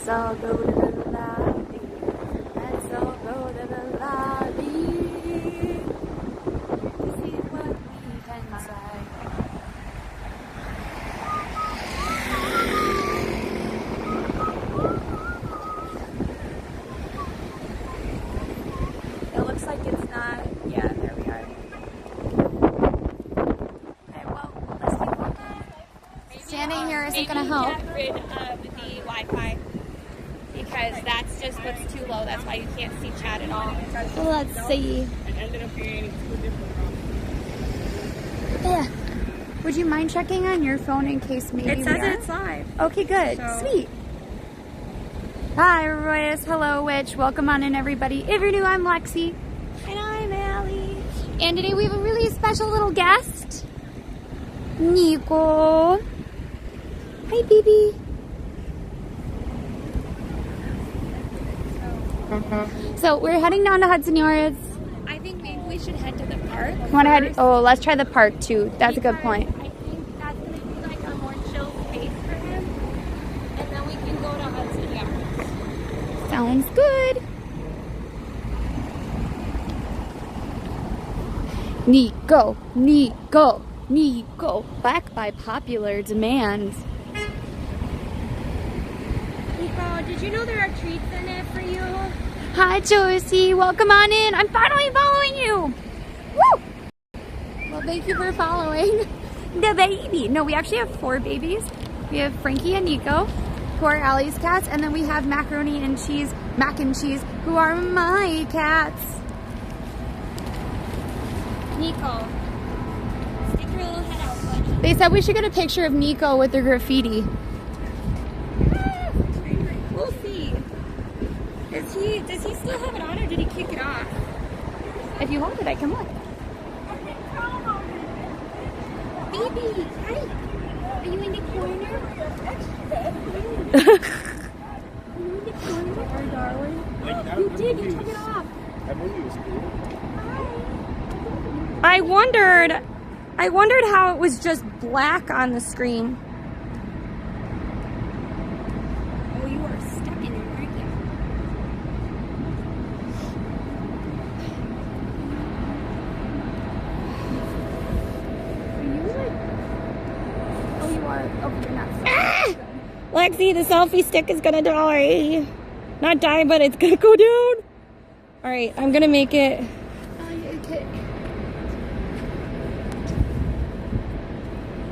all go to the lobby. Let's all go to the lobby to see what we can say. It looks like it's not. Yeah, there we are. Okay, well, let's keep walking. Standing here isn't going to help. Get rid of the Wi-Fi because that's just what's too low. That's why you can't see chat at all. Let's see. It ended up being 2 different options. Yeah. Would you mind checking on your phone in case maybe It says it's live. Okay, good. So- Sweet. Hi, everybody. It's Hello Witch. Welcome on in, everybody. If you're new, I'm Lexi. And I'm Allie. And today we have a really special little guest, Nico. Hi, baby. So we're heading down to Hudson Yards. I think maybe we should head to the park. You want to head? Oh, let's try the park too. That's a good point. I think that's going to be like a more chill space for him. And then we can go to Hudson Yards. Sounds good. Nico, Nico, Nico. Back by popular demand. Nico, did you know there are treats in it for you? Hi, Josie. Welcome on in. I'm finally following you. Woo! Well, thank you for following the baby. No, we actually have 4 babies. We have Frankie and Nico, who are Allie's cats, and then we have Macaroni and Cheese, Mac and Cheese, who are my cats. Nico, stick your little head out, buddy. They said we should get a picture of Nico with the graffiti. We'll see. Does he still have it on or did he kick it off? If you hold it, I can look. Baby, hi. Are you in the corner? Are you in the corner, darling? You did, you took it off. That movie was cool. I wondered how it was just black on the screen. Oh, you are stuck in it, aren't you? Are you like... Oh, you are. Oh, you're not. Ah! Lexi, the selfie stick is gonna die. Not die, but it's gonna go down. All right, I'm gonna make it. Okay.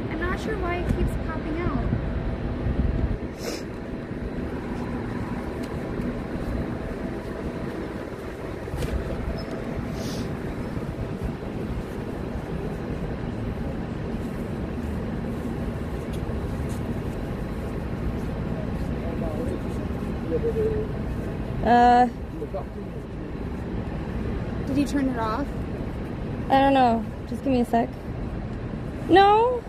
I'm not sure why it keeps popping out. Did you turn it off? I don't know. Just give me a sec. No.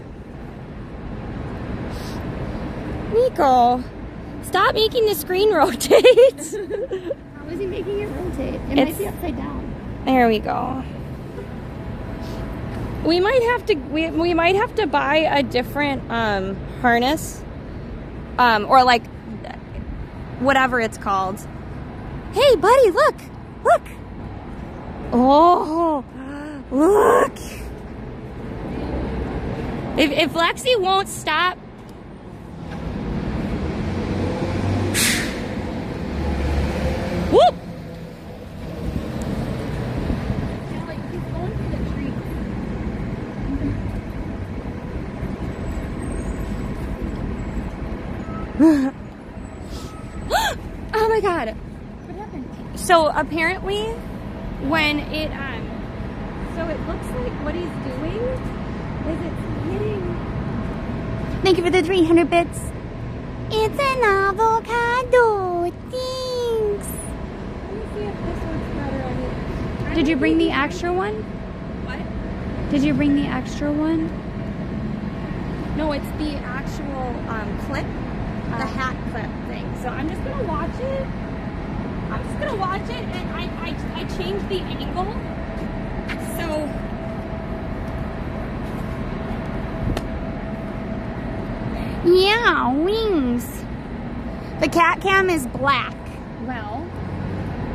Nico, stop making the screen rotate. How is he making it rotate? It might be upside down. There we go. We might have to buy a different harness, or like whatever it's called. Hey, buddy, look. Oh, look. If Lexi won't stop. Whoop! Oh my god. What happened? So apparently when it so it looks like what he's doing is it's hitting. Thank you for the 300 bits. It's an avocado. Thanks. Let me see if this looks better on it. Did you bring the extra one? What? Did you bring the extra one? No, it's the actual clip, the hat clip thing. So I'm just gonna watch it. And I changed the angle. So Yeah, wings. The The cat cam is black. Well,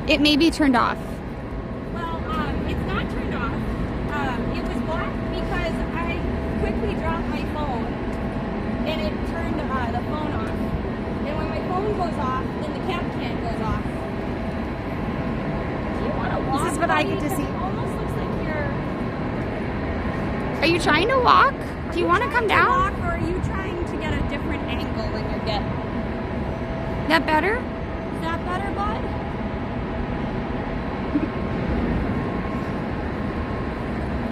It may be turned off. it's not turned off. It was black because I quickly dropped my phone and it turned the phone off. And when my phone goes off, then the cat cam goes off. Do you want to walk? This is what I get to Because see. It almost looks like you're. Are you trying to walk? Do you want to come down? Walk, or are you trying to get a different angle than you're getting? That better? Is that better, bud?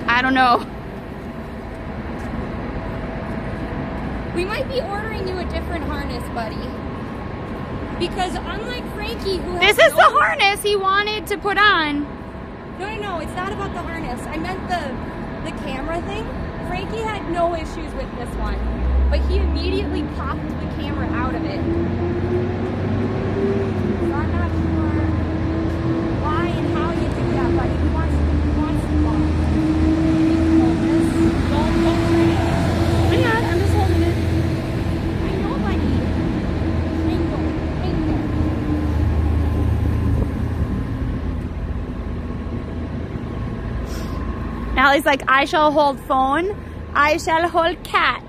I don't know. We might be ordering you a different harness, buddy. Because unlike Frankie, who has This is the no- harness he wanted to put on. No, it's not about the harness. I meant the camera thing. Frankie had no issues with this one, but he immediately popped the camera out of it. So I'm not sure why and how you do that, buddy. He wants to walk. Hold this. Don't hurt it. Hang on, I'm just holding it. I know, buddy. Thank you. Allie's like, I shall hold phone. I shall hold cats.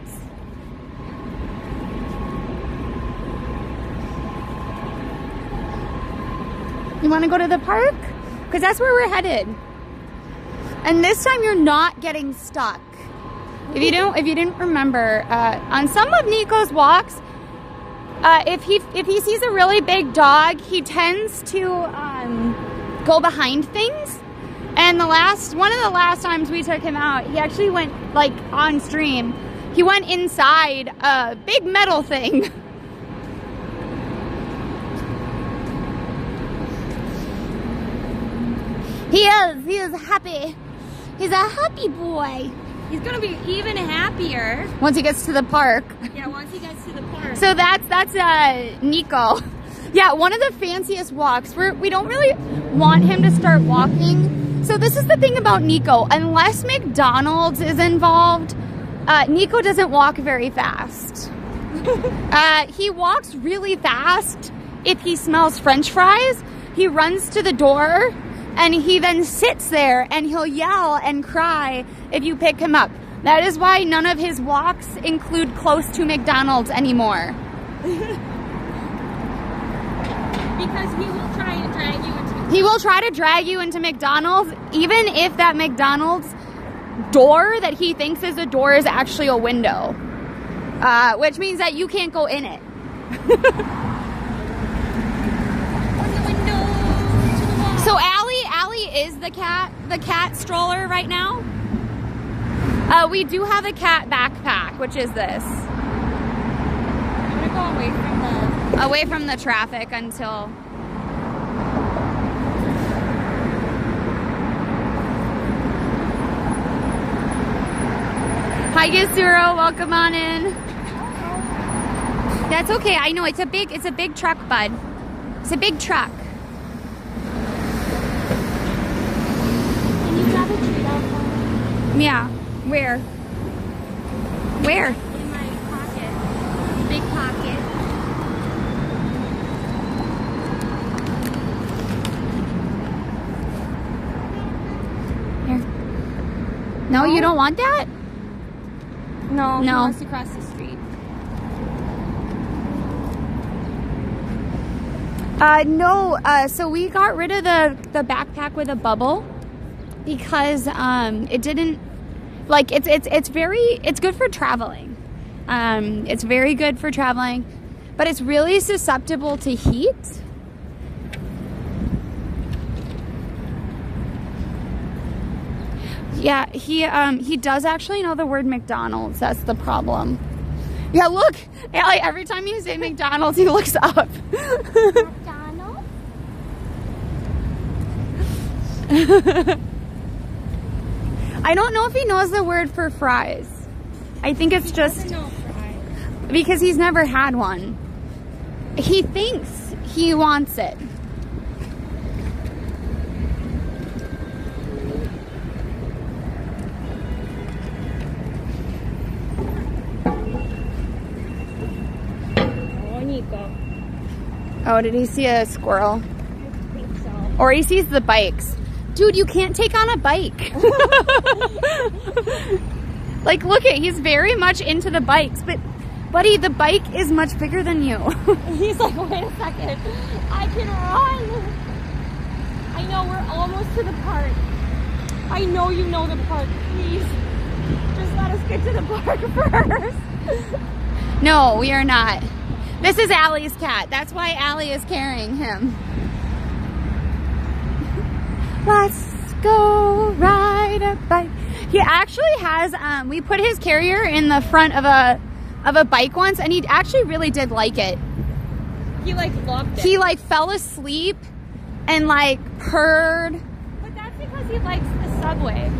You want to go to the park? Because that's where we're headed. And this time you're not getting stuck. If you didn't remember, on some of Nico's walks, if he sees a really big dog, he tends to go behind things. And one of the last times we took him out, he actually went, like, on stream. He went inside a big metal thing. He is happy. He's a happy boy. He's gonna be even happier. Once he gets to the park. Yeah, once he gets to the park. So that's Nico. Yeah, one of the fanciest walks. We don't really want him to start walking. So this is the thing about Nico. Unless McDonald's is involved, Nico doesn't walk very fast. He walks really fast if he smells French fries. He runs to the door and he then sits there and he'll yell and cry if you pick him up. That is why none of his walks include close to McDonald's anymore. Because he will try and drag you into He will try to drag you into McDonald's, even if that McDonald's door that he thinks is a door is actually a window. Which means that you can't go in it. So Allie is the cat stroller right now. We do have a cat backpack, which is this. I'm gonna go Away from the traffic until... Hi Yasuro, welcome on in. That's okay, I know it's a big truck, bud. It's a big truck. Can you grab a treat out for me? Yeah. Where? Where? In my pocket. Big pocket. Here. No, you don't want that? No, he No. wants to cross the street. No, so we got rid of the backpack with a bubble because it didn't, like, it's good for traveling. It's very good for traveling, but it's really susceptible to heat. Yeah, he does actually know the word McDonald's. That's the problem. Yeah, look, Allie, every time you say McDonald's, he looks up. McDonald's? I don't know if he knows the word for fries. I think it's just No fries. because he's never had one. He thinks he wants it. Oh, Nico. Oh, did he see a squirrel? I think so. Or he sees the bikes. Dude, you can't take on a bike. Like, look at, he's very much into the bikes, but buddy, the bike is much bigger than you. He's like, wait a second, I can run. I know, we're almost to the park. I know you know the park. Please, just let us get to the park first. No, we are not. This is Allie's cat. That's why Allie is carrying him. Let's go ride a bike. He actually has, we put his carrier in the front of a bike once, and he actually really did like it. He like loved it. He like fell asleep and like purred. But that's because he likes the subway.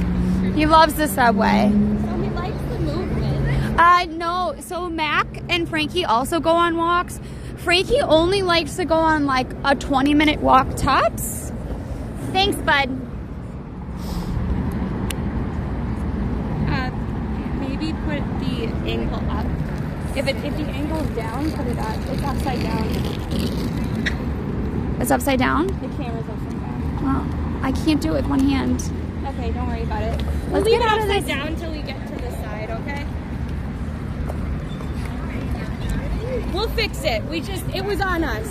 He loves the subway. So he likes the movement. No, so Mac and Frankie also go on walks. Frankie only likes to go on like a 20-minute walk tops. Thanks, bud. Maybe put the angle up. If the angle's down, put it up. It's upside down. It's upside down? The camera's upside down. Well, I can't do it with one hand. Okay, don't worry about it. Let's leave get it out of upside this. down until we get to the side, okay? We'll fix it. It was on us.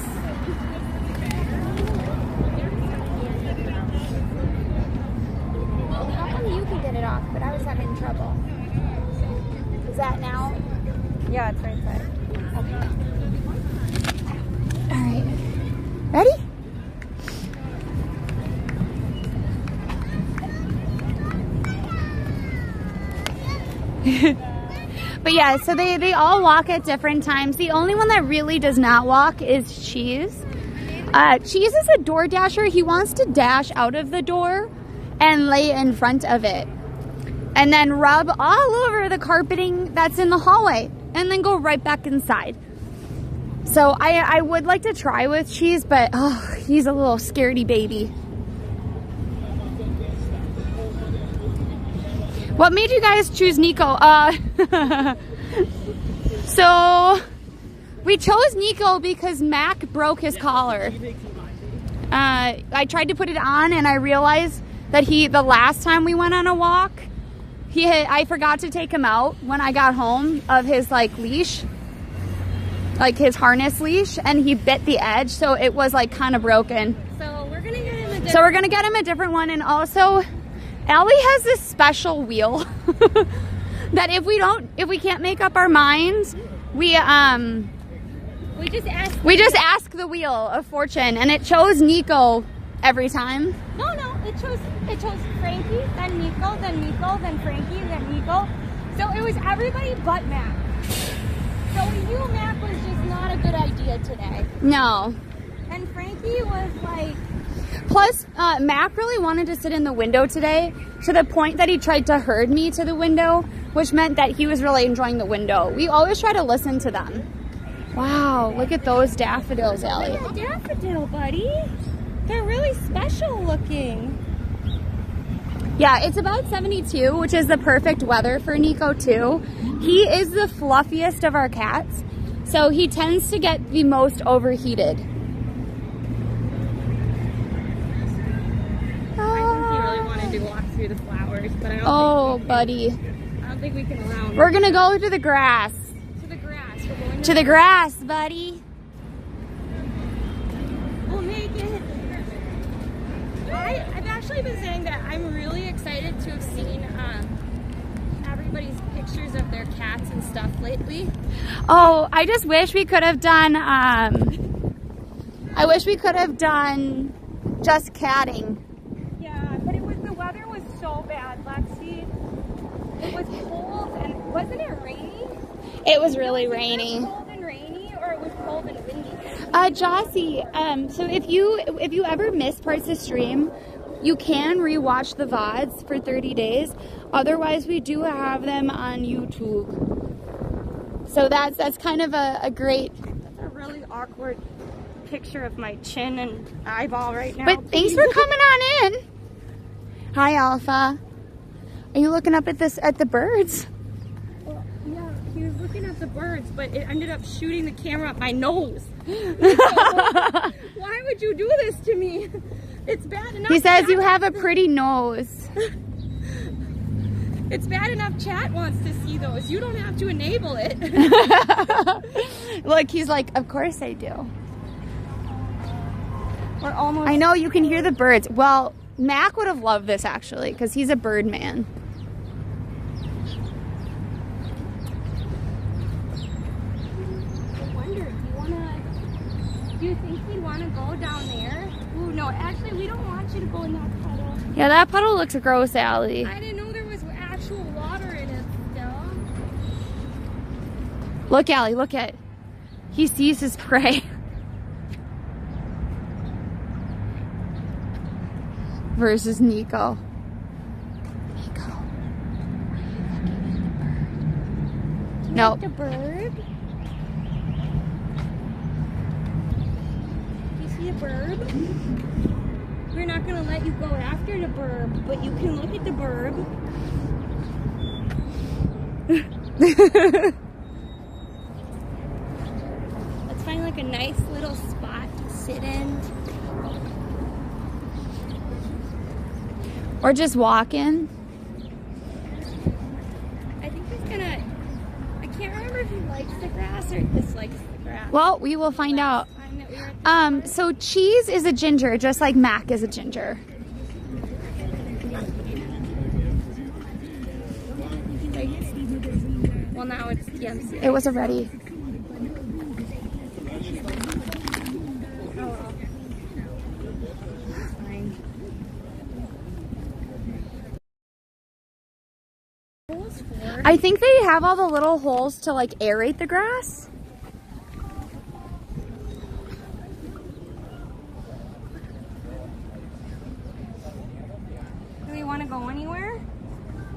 How come you can get it off, but I was having trouble? Is that now? Yeah, it's right side. Okay. All right. Ready? But yeah, so they all walk at different times. The only one that really does not walk is Cheese. Cheese is a door dasher. He wants to dash out of the door and lay in front of it. And then rub all over the carpeting that's in the hallway. And then go right back inside. So I would like to try with Cheese, but oh, he's a little scaredy baby. What made you guys choose Nico? So we chose Nico because Mac broke his collar. I tried to put it on and I realized that the last time we went on a walk, I forgot to take him out when I got home of his like leash, like his harness leash, and he bit the edge, so it was like kind of broken. So we're gonna get him a different one, and also Allie has this special wheel that if we can't make up our minds, we just ask the wheel of fortune, and it chose Nico every time. No, it chose Frankie, then Nico, then Frankie, then Nico. So it was everybody but Mac. So we knew Mac was just not a good idea today. No. And Frankie was like... Plus, Mac really wanted to sit in the window today, to the point that he tried to herd me to the window, which meant that he was really enjoying the window. We always try to listen to them. Wow, look at those daffodils, Allie. Look at the daffodil, buddy. They're really special looking. Yeah, it's about 72, which is the perfect weather for Nico too. He is the fluffiest of our cats, so he tends to get the most overheated. I think he really wanted to walk through the flowers, but I don't buddy. I don't think we can allow him. We're gonna go to the grass. To the grass. We're going To the grass, buddy. We'll make it. I've actually been saying that I'm really excited to have seen everybody's pictures of their cats and stuff lately. Oh, I just wish we could have done, I wish we could have done just catting. Yeah, but the weather was so bad, Lexi. It was cold and wasn't it rainy? It was really rainy. It was cold and rainy, or it was cold and windy? Jossie, so if you ever miss parts of stream, you can rewatch the VODs for 30 days. Otherwise, we do have them on YouTube. So that's kind of a great... That's a really awkward picture of my chin and eyeball right now. But thanks for coming on in. Hi, Alpha. Are you looking up at the birds? Well, yeah, he was looking at the birds, but it ended up shooting the camera up my nose. Why would you do this to me? It's bad enough. He says you have a pretty nose. It's bad enough chat wants to see those. You don't have to enable it. Look, he's like, of course I do. We're almost. I know, you can hear the birds. Well, Mac would have loved this actually, because he's a bird man. I wonder, do you think he'd want to go down there? Ooh, no, actually, we don't want you to go in that puddle. Yeah, that puddle looks gross, Allie. I didn't know there was actual water in it still. Look, Allie, look at. He sees his prey. Versus Nico. Nico. Nope. The bird? You see a bird? We're not going to let you go after the bird, but you can look at the bird. Let's find like a nice little spot to sit in. Or just walking. I think he's gonna. I can't remember if he likes the grass or dislikes the grass. Well, we will find out. Time that we were at the So Cheese is a ginger, just like Mac is a ginger. well, now it's TMC. It was already. I think they have all the little holes to like aerate the grass. Do we want to go anywhere?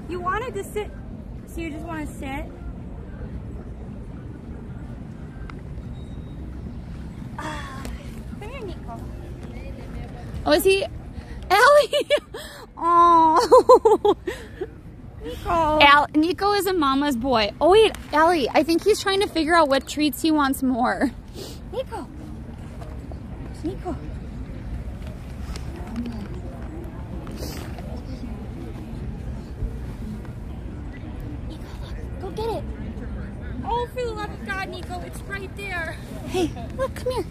You wanted to sit, so you just want to sit? Come here, Nico. Oh, is he? Ellie! Oh. Nico. Nico is a mama's boy. Oh wait, Allie, I think he's trying to figure out what treats he wants more. Nico. Nico. Nico, look. Go get it. Oh, for the love of God, Nico, it's right there. Hey, look, come here.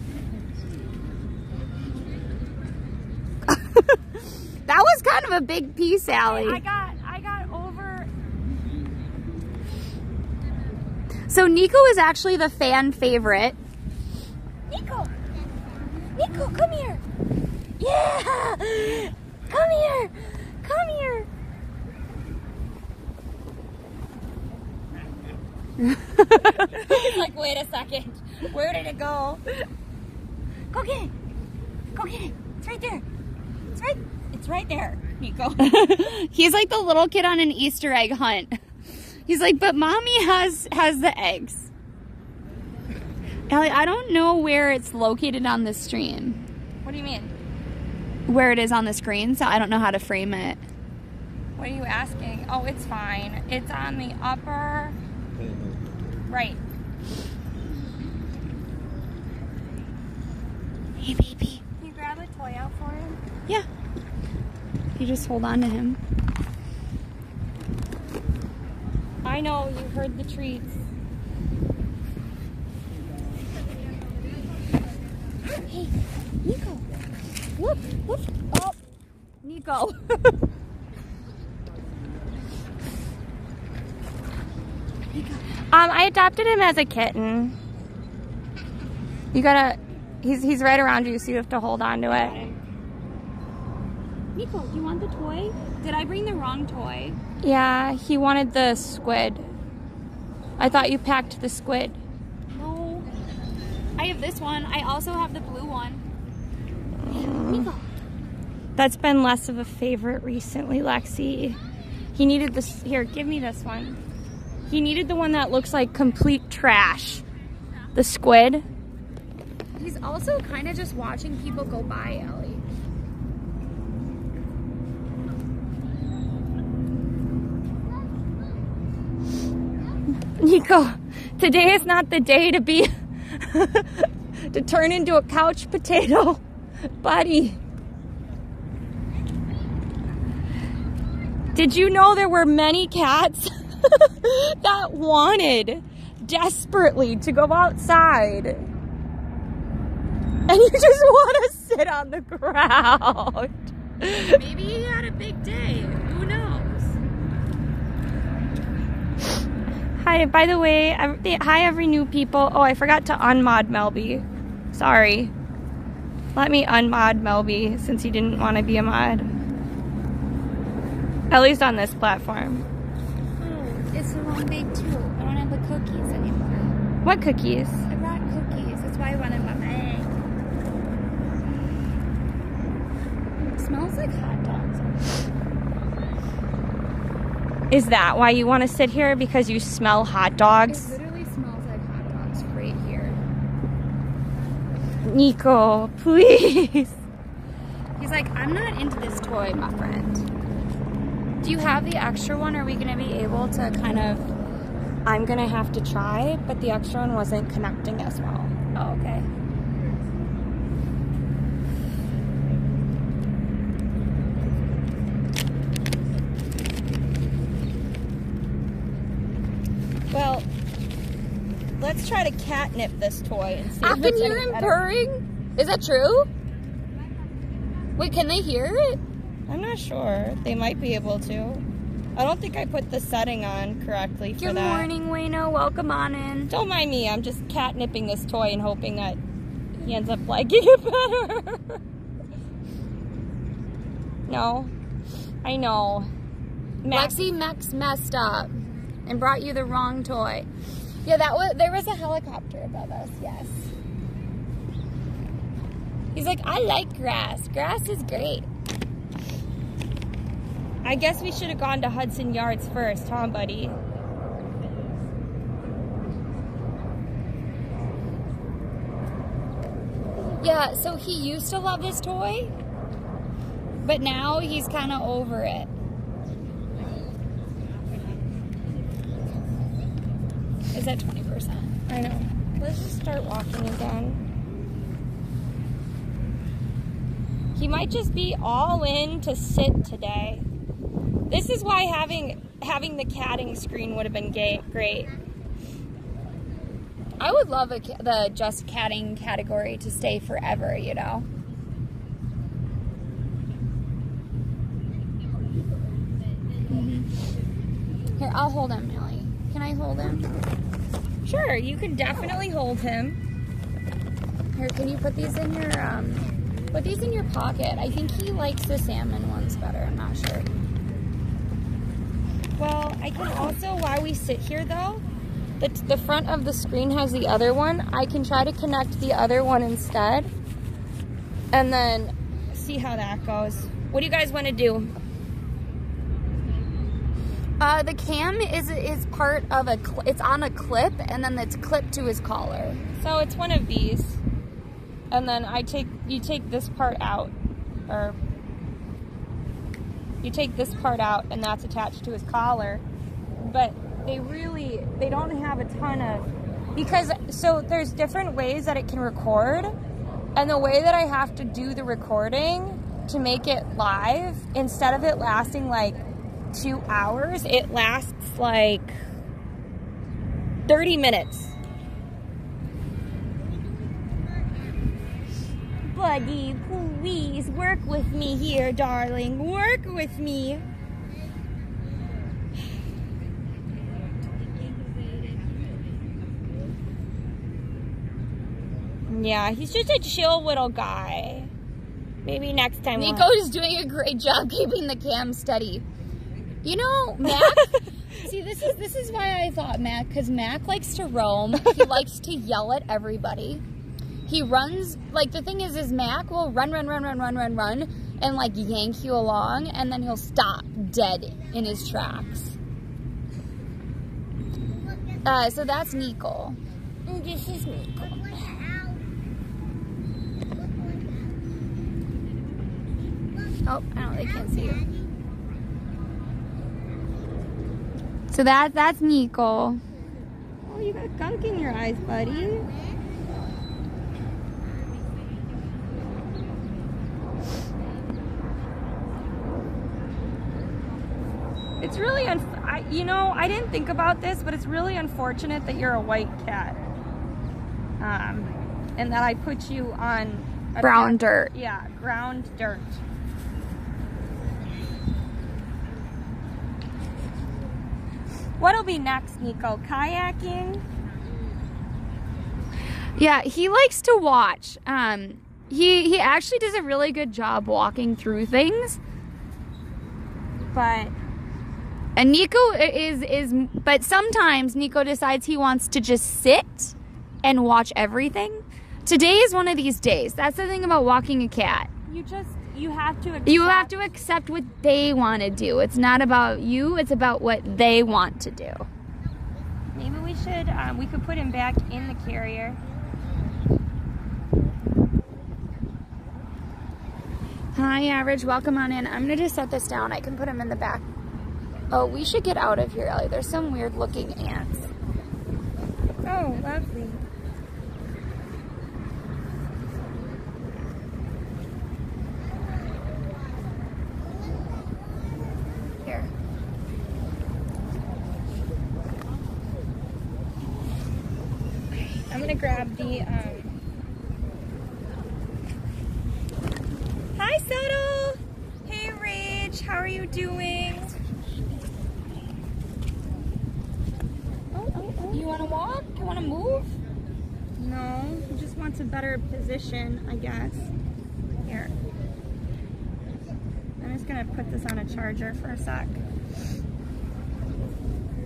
That was kind of a big piece, Allie. I got over. So Nico is actually the fan favorite. Nico. Nico, come here. Yeah. Come here. Come here. He's like, wait a second. Where did it go? Go get it. Go get it. It's right there. It's right there, Nico. He's like the little kid on an Easter egg hunt. He's like, but mommy has the eggs. Allie, I don't know where it's located on the stream. What do you mean? Where it is on the screen, so I don't know how to frame it. What are you asking? Oh, it's fine. It's on the upper right. Hey, baby. Can you grab a toy out for him? Yeah. You just hold on to him. I know, you heard the treats. Hey, Nico. Look. Oh, Nico. I adopted him as a kitten. You gotta, he's right around you, so you have to hold on to it. Nico, do you want the toy? Did I bring the wrong toy? Yeah, he wanted the squid. I thought you packed the squid. No. I have this one. I also have the blue one. Nico. That's been less of a favorite recently, Lexi. He needed this, here, give me this one. He needed the one that looks like complete trash. The squid. He's also kind of just watching people go by, Ellie. Nico, Today is not the day to be to turn into a couch potato, buddy. Did you know there were many cats that wanted desperately to go outside? And you just want to sit on the ground. Maybe he had a big day. Who knows? Hi, by the way, hi every new people. Oh, I forgot to unmod Melby. Sorry. Let me unmod Melby since he didn't want to be a mod. At least on this platform. Oh, it's the wrong bag too. I don't have the cookies anymore. What cookies? I brought cookies. That's why I wanted my bag. It smells like hot dogs. Is that why you want to sit here? Because you smell hot dogs? It literally smells like hot dogs right here. Nico, please. He's like, I'm not into this toy, my friend. Do you have the extra one? Are we going to be able to kind of... I'm going to have to try, but the extra one wasn't connecting as well. Oh, okay. Well, let's try to catnip this toy and see I if can it's hear any him better. purring. Is that true? Wait, can they hear it? I'm not sure. They might be able to. I don't think I put the setting on correctly for Good that. morning, Wayno. Welcome on in. Don't mind me. I'm just catnipping this toy and hoping that he ends up liking it better. No. I know. Lexi Mex messed up and brought you the wrong toy. Yeah, there was a helicopter above us, yes. He's like, I like grass. Grass is great. I guess we should have gone to Hudson Yards first, huh, buddy? Yeah, so he used to love this toy, but now he's kind of over it. Is that 20%? I know. Let's just start walking again. He might just be all in to sit today. This is why having the catting screen would have been great. I would love the just catting category to stay forever, you know? Mm-hmm. Here, I'll hold him, Millie. Can I hold him? Sure, you can definitely hold him. Here, can you put these in your pocket? I think he likes the salmon ones better. I'm not sure. Well, I can also, while we sit here though, the front of the screen has the other one. I can try to connect the other one instead. And then see how that goes. What do you guys want to do? The cam is part of it's on a clip, and then it's clipped to his collar. So it's one of these. And then you take this part out, or you take this part out, and that's attached to his collar. But they don't have a ton of, so there's different ways that it can record, and the way that I have to do the recording to make it live, instead of it lasting like 2 hours, it lasts like 30 minutes. Buddy, please work with me here, darling. Work with me. Yeah, he's just a chill little guy. Maybe next time. Nico is doing a great job keeping the cam steady. You know, Mac. See, this is why I thought Mac, because Mac likes to roam. He likes to yell at everybody. He runs, like, the thing is Mac will run, and, like, yank you along, and then he'll stop dead in his tracks. So that's Nico. This is Nico. Oh, they can't see you. So that's Nico. Oh, you got gunk in your eyes, buddy. It's really, you know, I didn't think about this, but it's really unfortunate that you're a white cat. And that I put you on Brown dirt. Yeah, ground dirt. What'll be next, Nico? Kayaking? Yeah, he likes to watch. He actually does a really good job walking through things. And Nico but sometimes Nico decides he wants to just sit and watch everything. Today is one of these days. That's the thing about walking a cat. You have to accept. You have to accept what they want to do. It's not about you, it's about what they want to do. Maybe we could put him back in the carrier. Hi, Average. Welcome on in. I'm going to just set this down. I can put him in the back. Oh, we should get out of here, Ellie. There's some weird looking ants. Oh, lovely. Here. I'm gonna grab the, Hi, Subtle! Hey, Rage, how are you doing? You want to walk? You want to move? No, he just wants a better position, I guess. Here. I'm just gonna put this on a charger for a sec.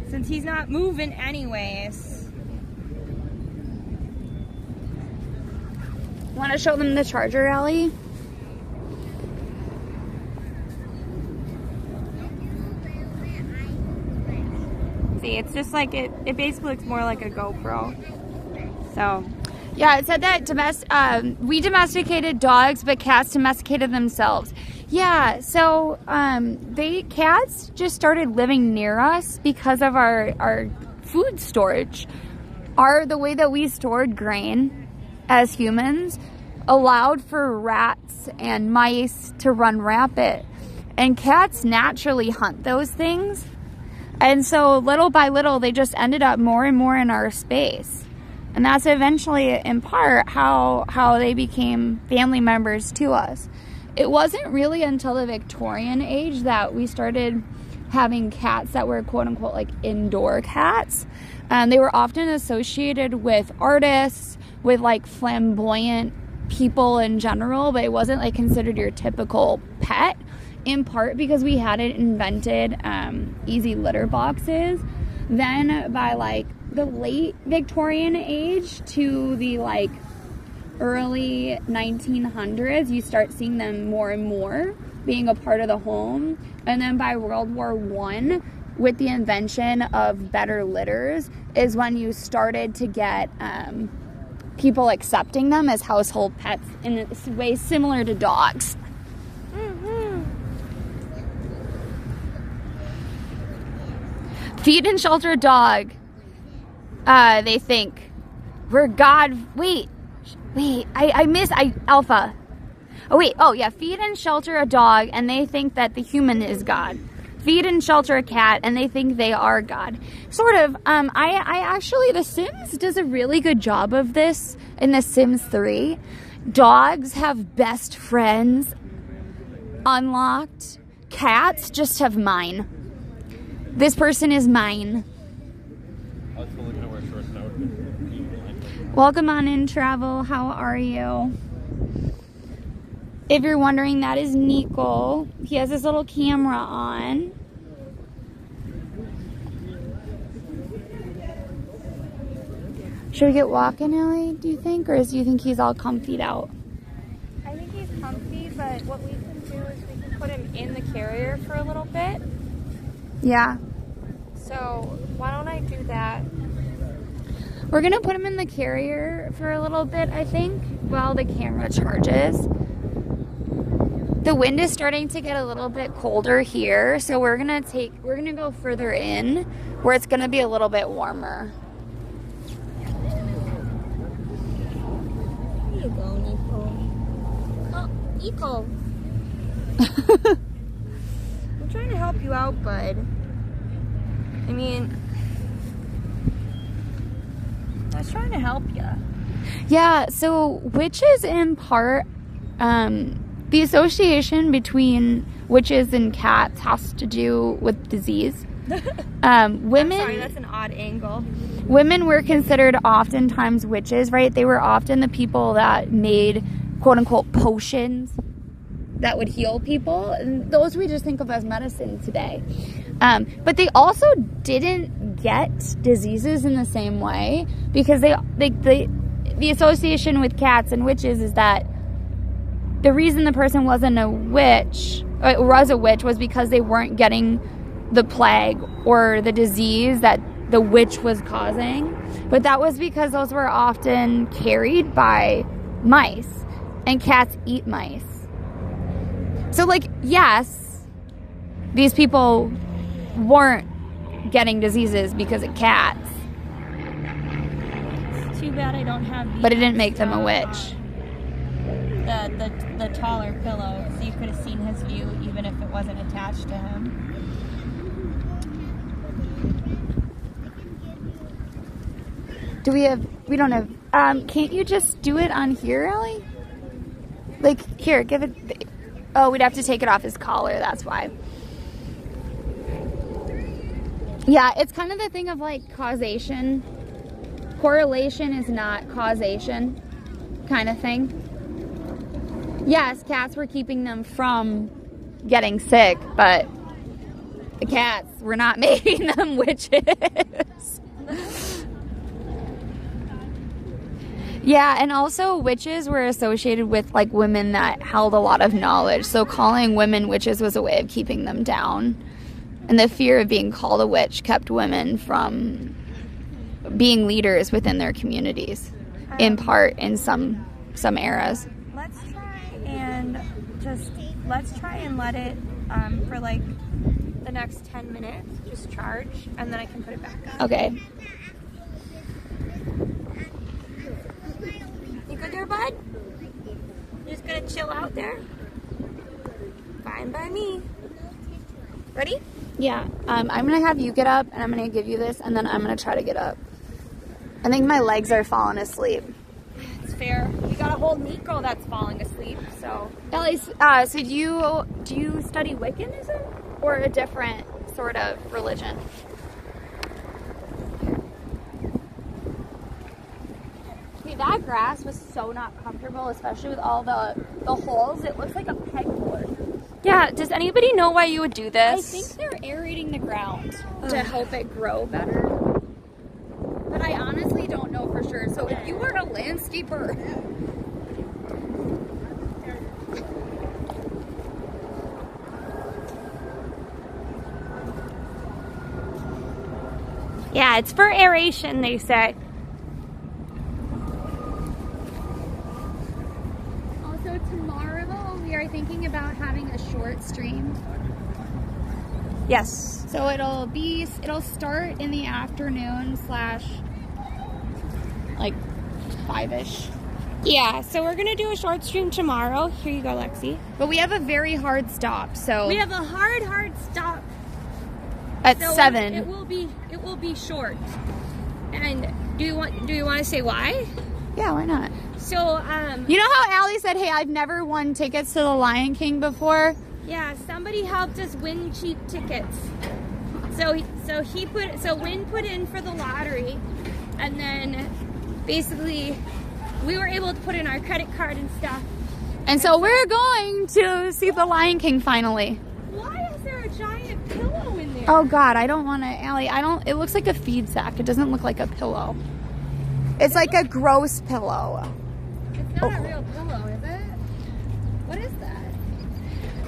Since he's not moving anyways. Want to show them the charger, Ellie? See, it's just like, it basically looks more like a GoPro. So, yeah, it said that we domesticated dogs, but cats domesticated themselves. Yeah, so cats just started living near us because of our food storage. The way that we stored grain as humans allowed for rats and mice to run rampant. And cats naturally hunt those things. And so little by little, they just ended up more and more in our space. And that's eventually, in part, how they became family members to us. It wasn't really until the Victorian age that we started having cats that were quote-unquote like indoor cats. They were often associated with artists, with like flamboyant people in general, but it wasn't like considered your typical pet. In part because we hadn't invented easy litter boxes. Then by like the late Victorian age to the like early 1900s, you start seeing them more and more being a part of the home. And then by World War I, with the invention of better litters, is when you started to get people accepting them as household pets in a way similar to dogs. Feed and shelter a dog. They think we're God. Wait, Alpha. Oh yeah, feed and shelter a dog, and they think that the human is God. Feed and shelter a cat, and they think they are God. Sort of. I actually, The Sims does a really good job of this in The Sims 3. Dogs have best friends unlocked. Cats just have mine. This person is mine. Welcome on in, Travel. How are you? If you're wondering, that is Nico. He has his little camera on. Should we get walking, Ellie, do you think? Or do you think he's all comfied out? I think he's comfy, but what we can do is we can put him in the carrier for a little bit. Yeah. So why don't I do that? We're going to put him in the carrier for a little bit, I think, while the camera charges. The wind is starting to get a little bit colder here, so we're going to go further in where it's going to be a little bit warmer. Nico. I'm trying to help you out, bud. I mean, I was trying to help you. Yeah, so witches in part, the association between witches and cats has to do with disease. Women, I'm sorry, that's an odd angle. Women were considered oftentimes witches, right? They were often the people that made quote-unquote potions that would heal people. And those we just think of as medicine today. But they also didn't get diseases in the same way because the association with cats and witches is that the reason the person wasn't a witch, or was a witch, was because they weren't getting the plague or the disease that the witch was causing. But that was because those were often carried by mice, and cats eat mice. So, like, yes, these people weren't getting diseases because of cats. It's too bad I don't have But it didn't make them a witch. The taller pillow, so you could have seen his view even if it wasn't attached to him. We don't have, can't you just do it on here, Ellie? Like, here, give it, oh, we'd have to take it off his collar, that's why. Yeah, it's kind of the thing of, like, causation. Correlation is not causation kind of thing. Yes, cats were keeping them from getting sick, but the cats were not making them witches. Yeah, and also witches were associated with, like, women that held a lot of knowledge. So calling women witches was a way of keeping them down. And the fear of being called a witch kept women from being leaders within their communities, in part, in some eras. Let's try and let it for like the next 10 minutes just charge, and then I can put it back up. Okay. You good there, bud? You're just gonna chill out there? Fine by me. Ready? Yeah, I'm gonna have you get up, and I'm gonna give you this, and then I'm gonna try to get up. I think my legs are falling asleep. It's fair. We got a whole Nico that's falling asleep, so. Ellie, so do you study Wiccanism or a different sort of religion? Okay, that grass was so not comfortable, especially with all the holes. It looks like a pegboard. Yeah, does anybody know why you would do this? I think they're aerating the ground to help it grow better. But I honestly don't know for sure. So if you were a landscaper, yeah, it's for aeration, they say. also tomorrow we are thinking about having a short stream. Yes. So it'll start in the afternoon / like 5-ish. Yeah, so we're gonna do a short stream tomorrow. Here you go, Lexi. But we have a very hard stop, so We have a hard stop. at So 7. It will be short. And do you want to say why? Yeah, why not? So You know how Allie said, "Hey, I've never won tickets to the Lion King before." yeah, somebody helped us win cheap tickets. So Wynn put in for the lottery, and then basically we were able to put in our credit card and stuff. And so we're going to see the Lion King finally. Why is there a giant pillow in there? Oh God, I don't want to, Allie. It looks like a feed sack. It doesn't look like a pillow. It's like a gross pillow. It's not a real pillow, is it? What is that?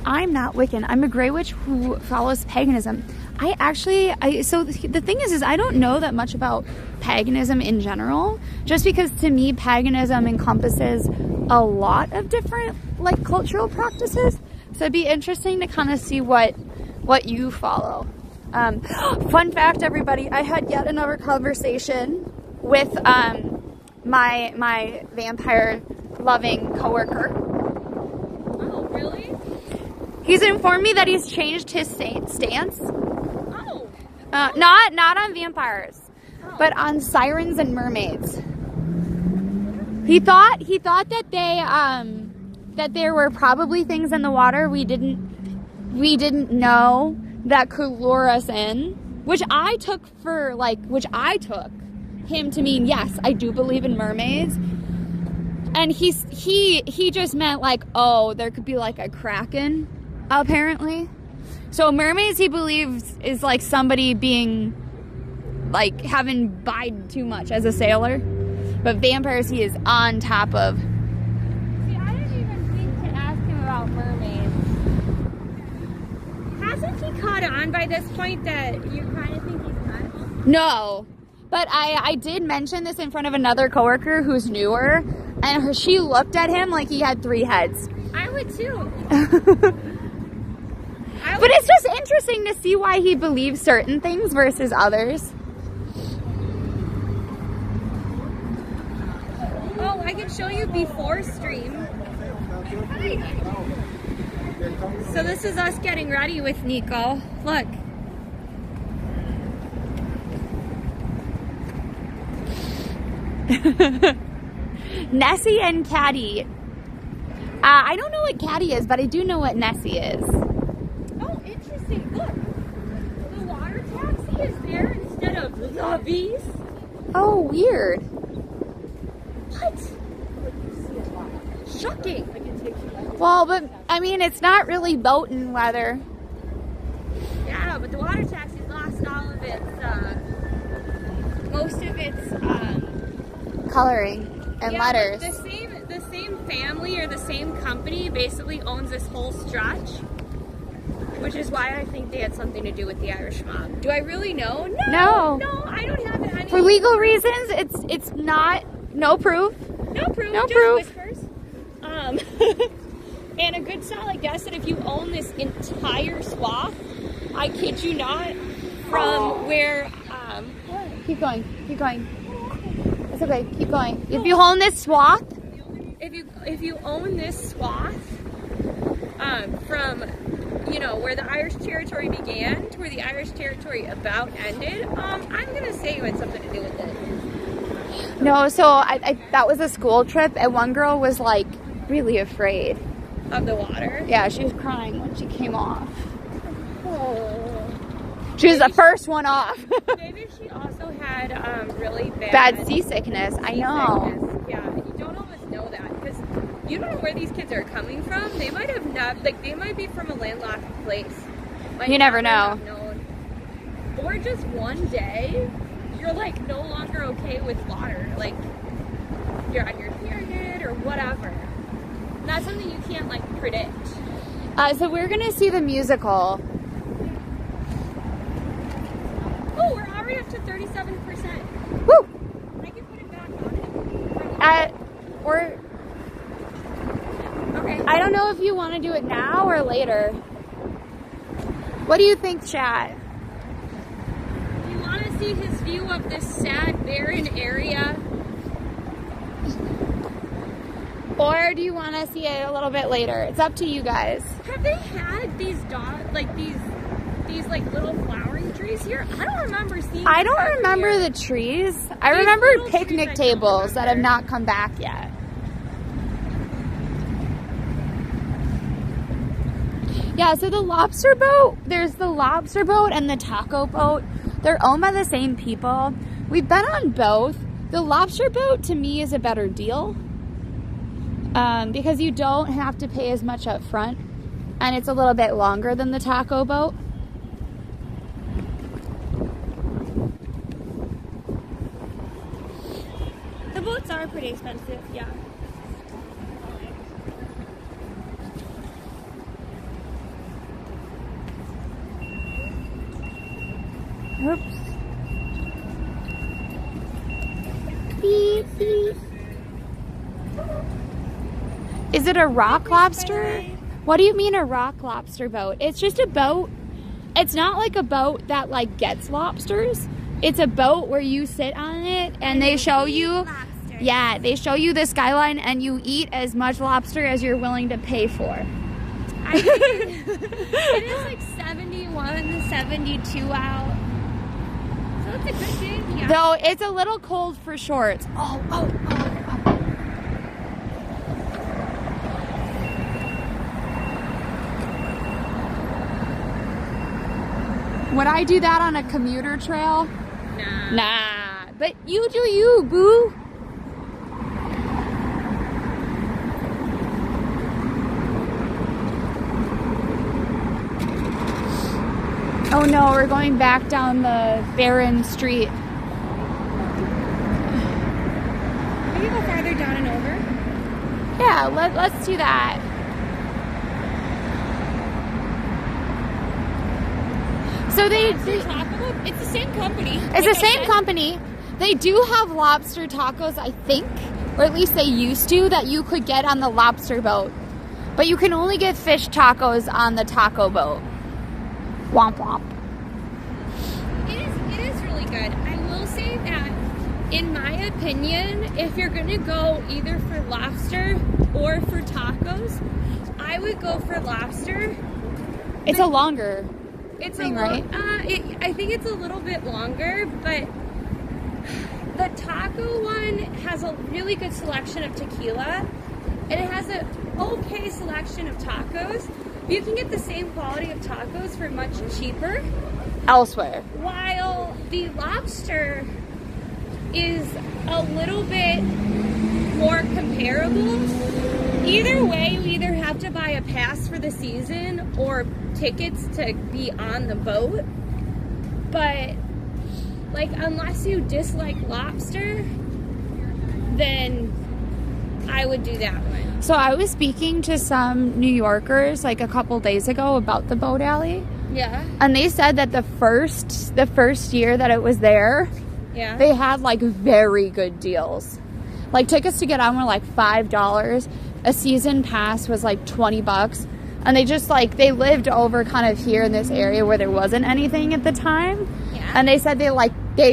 I'm not Wiccan. I'm a Grey Witch who follows paganism. So the thing is I don't know that much about paganism in general, just because to me paganism encompasses a lot of different like cultural practices. So it'd be interesting to kind of see what you follow. Fun fact, everybody, I had yet another conversation with my vampire loving coworker. Really? He's informed me that he's changed his stance. Oh. Not on vampires, but on sirens and mermaids. He thought that there were probably things in the water we didn't know that could lure us in, which I took him to mean, yes, I do believe in mermaids. And he just meant like, oh, there could be like a kraken, apparently. So mermaids, he believes, is like somebody being like having bided too much as a sailor. But vampires, he is on top of. See, I didn't even think to ask him about mermaids. Hasn't he caught on by this point that you kind of think he's credible? No. But I did mention this in front of another coworker who's newer, and she looked at him like he had 3 heads. I would too. But it's just interesting to see why he believes certain things versus others. Oh, I can show you before stream. So this is us getting ready with Nico. Look. Nessie and Caddy. I don't know what Caddy is, but I do know what Nessie is. Oh, interesting. Look. The water taxi is there instead of the bees. Oh, weird. What? Shocking. Well, but I mean, it's not really boating weather. Yeah, but the water taxi's lost all of its, most of its, Coloring and yeah, letters. The same family or the same company basically owns this whole stretch, which is why I think they had something to do with the Irish mob. Do I really know? No. No, I don't have any. For legal reasons, it's not, no proof. No proof. No just proof. Whispers. And a good solid guess that if you own this entire swath, I kid you not, from where, Keep going. It's okay, keep going. If you own this swath, if you own this swath, from, where the Irish territory began to where the Irish territory about ended, I'm gonna say you had something to do with it. no, so I that was a school trip, and one girl was like really afraid. Of the water? Yeah, she was crying when she came off. Oh. She was the first one off. Maybe she also had really Bad seasickness, I know. Yeah, you don't always know that because you don't know where these kids are coming from. They might have not, they might be from a landlocked place. You never know. Or just one day, you're like no longer okay with water. Like you're on your period or whatever. That's something you can't like predict. So we're gonna see the musical. Oh, we're already up to 37%. Woo! I can put it back on it. Okay. I don't know if you want to do it now or later. What do you think, chat? You want to see his view of this sad, barren area? Or do you want to see it a little bit later? It's up to you guys. Have they had these these like little flowering trees here? I don't remember seeing. I don't remember the trees. I remember picnic tables that have not come back yet. Yeah, so the lobster boat, there's the lobster boat and the taco boat. They're owned by the same people. We've been on both. The lobster boat to me is a better deal because you don't have to pay as much up front and it's a little bit longer than the taco boat. The boats are pretty expensive, yeah. Oops. Beep, beep. Is it a rock lobster? What do you mean a rock lobster boat? It's just a boat. It's not like a boat that like gets lobsters. It's a boat where you sit on it and they show you, yeah, they show you the skyline and you eat as much lobster as you're willing to pay for. It is like 71, 72 out. So it's a good day. Yeah. Though it's a little cold for shorts. Oh. Would I do that on a commuter trail? Nah. But you do you, boo. Oh no, we're going back down the barren street. Maybe go farther down and over. Yeah, let's do that. So it's the same company. It's the same company. They do have lobster tacos, I think, or at least they used to, that you could get on the lobster boat. But you can only get fish tacos on the taco boat. Womp womp. It is really good. I will say that, in my opinion, if you're gonna go either for lobster or for tacos, I would go for lobster. It's a longer thing, right? I think it's a little bit longer, but the taco one has a really good selection of tequila, and it has an okay selection of tacos. You can get the same quality of tacos for much cheaper elsewhere. While the lobster is a little bit more comparable. Either way, you either have to buy a pass for the season or tickets to be on the boat. But, like, unless you dislike lobster, then I would do that one. So I was speaking to some New Yorkers like a couple days ago about the boat alley. Yeah. And they said that the first year that it was there, yeah, they had like very good deals. Like tickets to get on were like $5. A season pass was like $20. And they just like, they lived over kind of here in this area where there wasn't anything at the time. Yeah. And they said they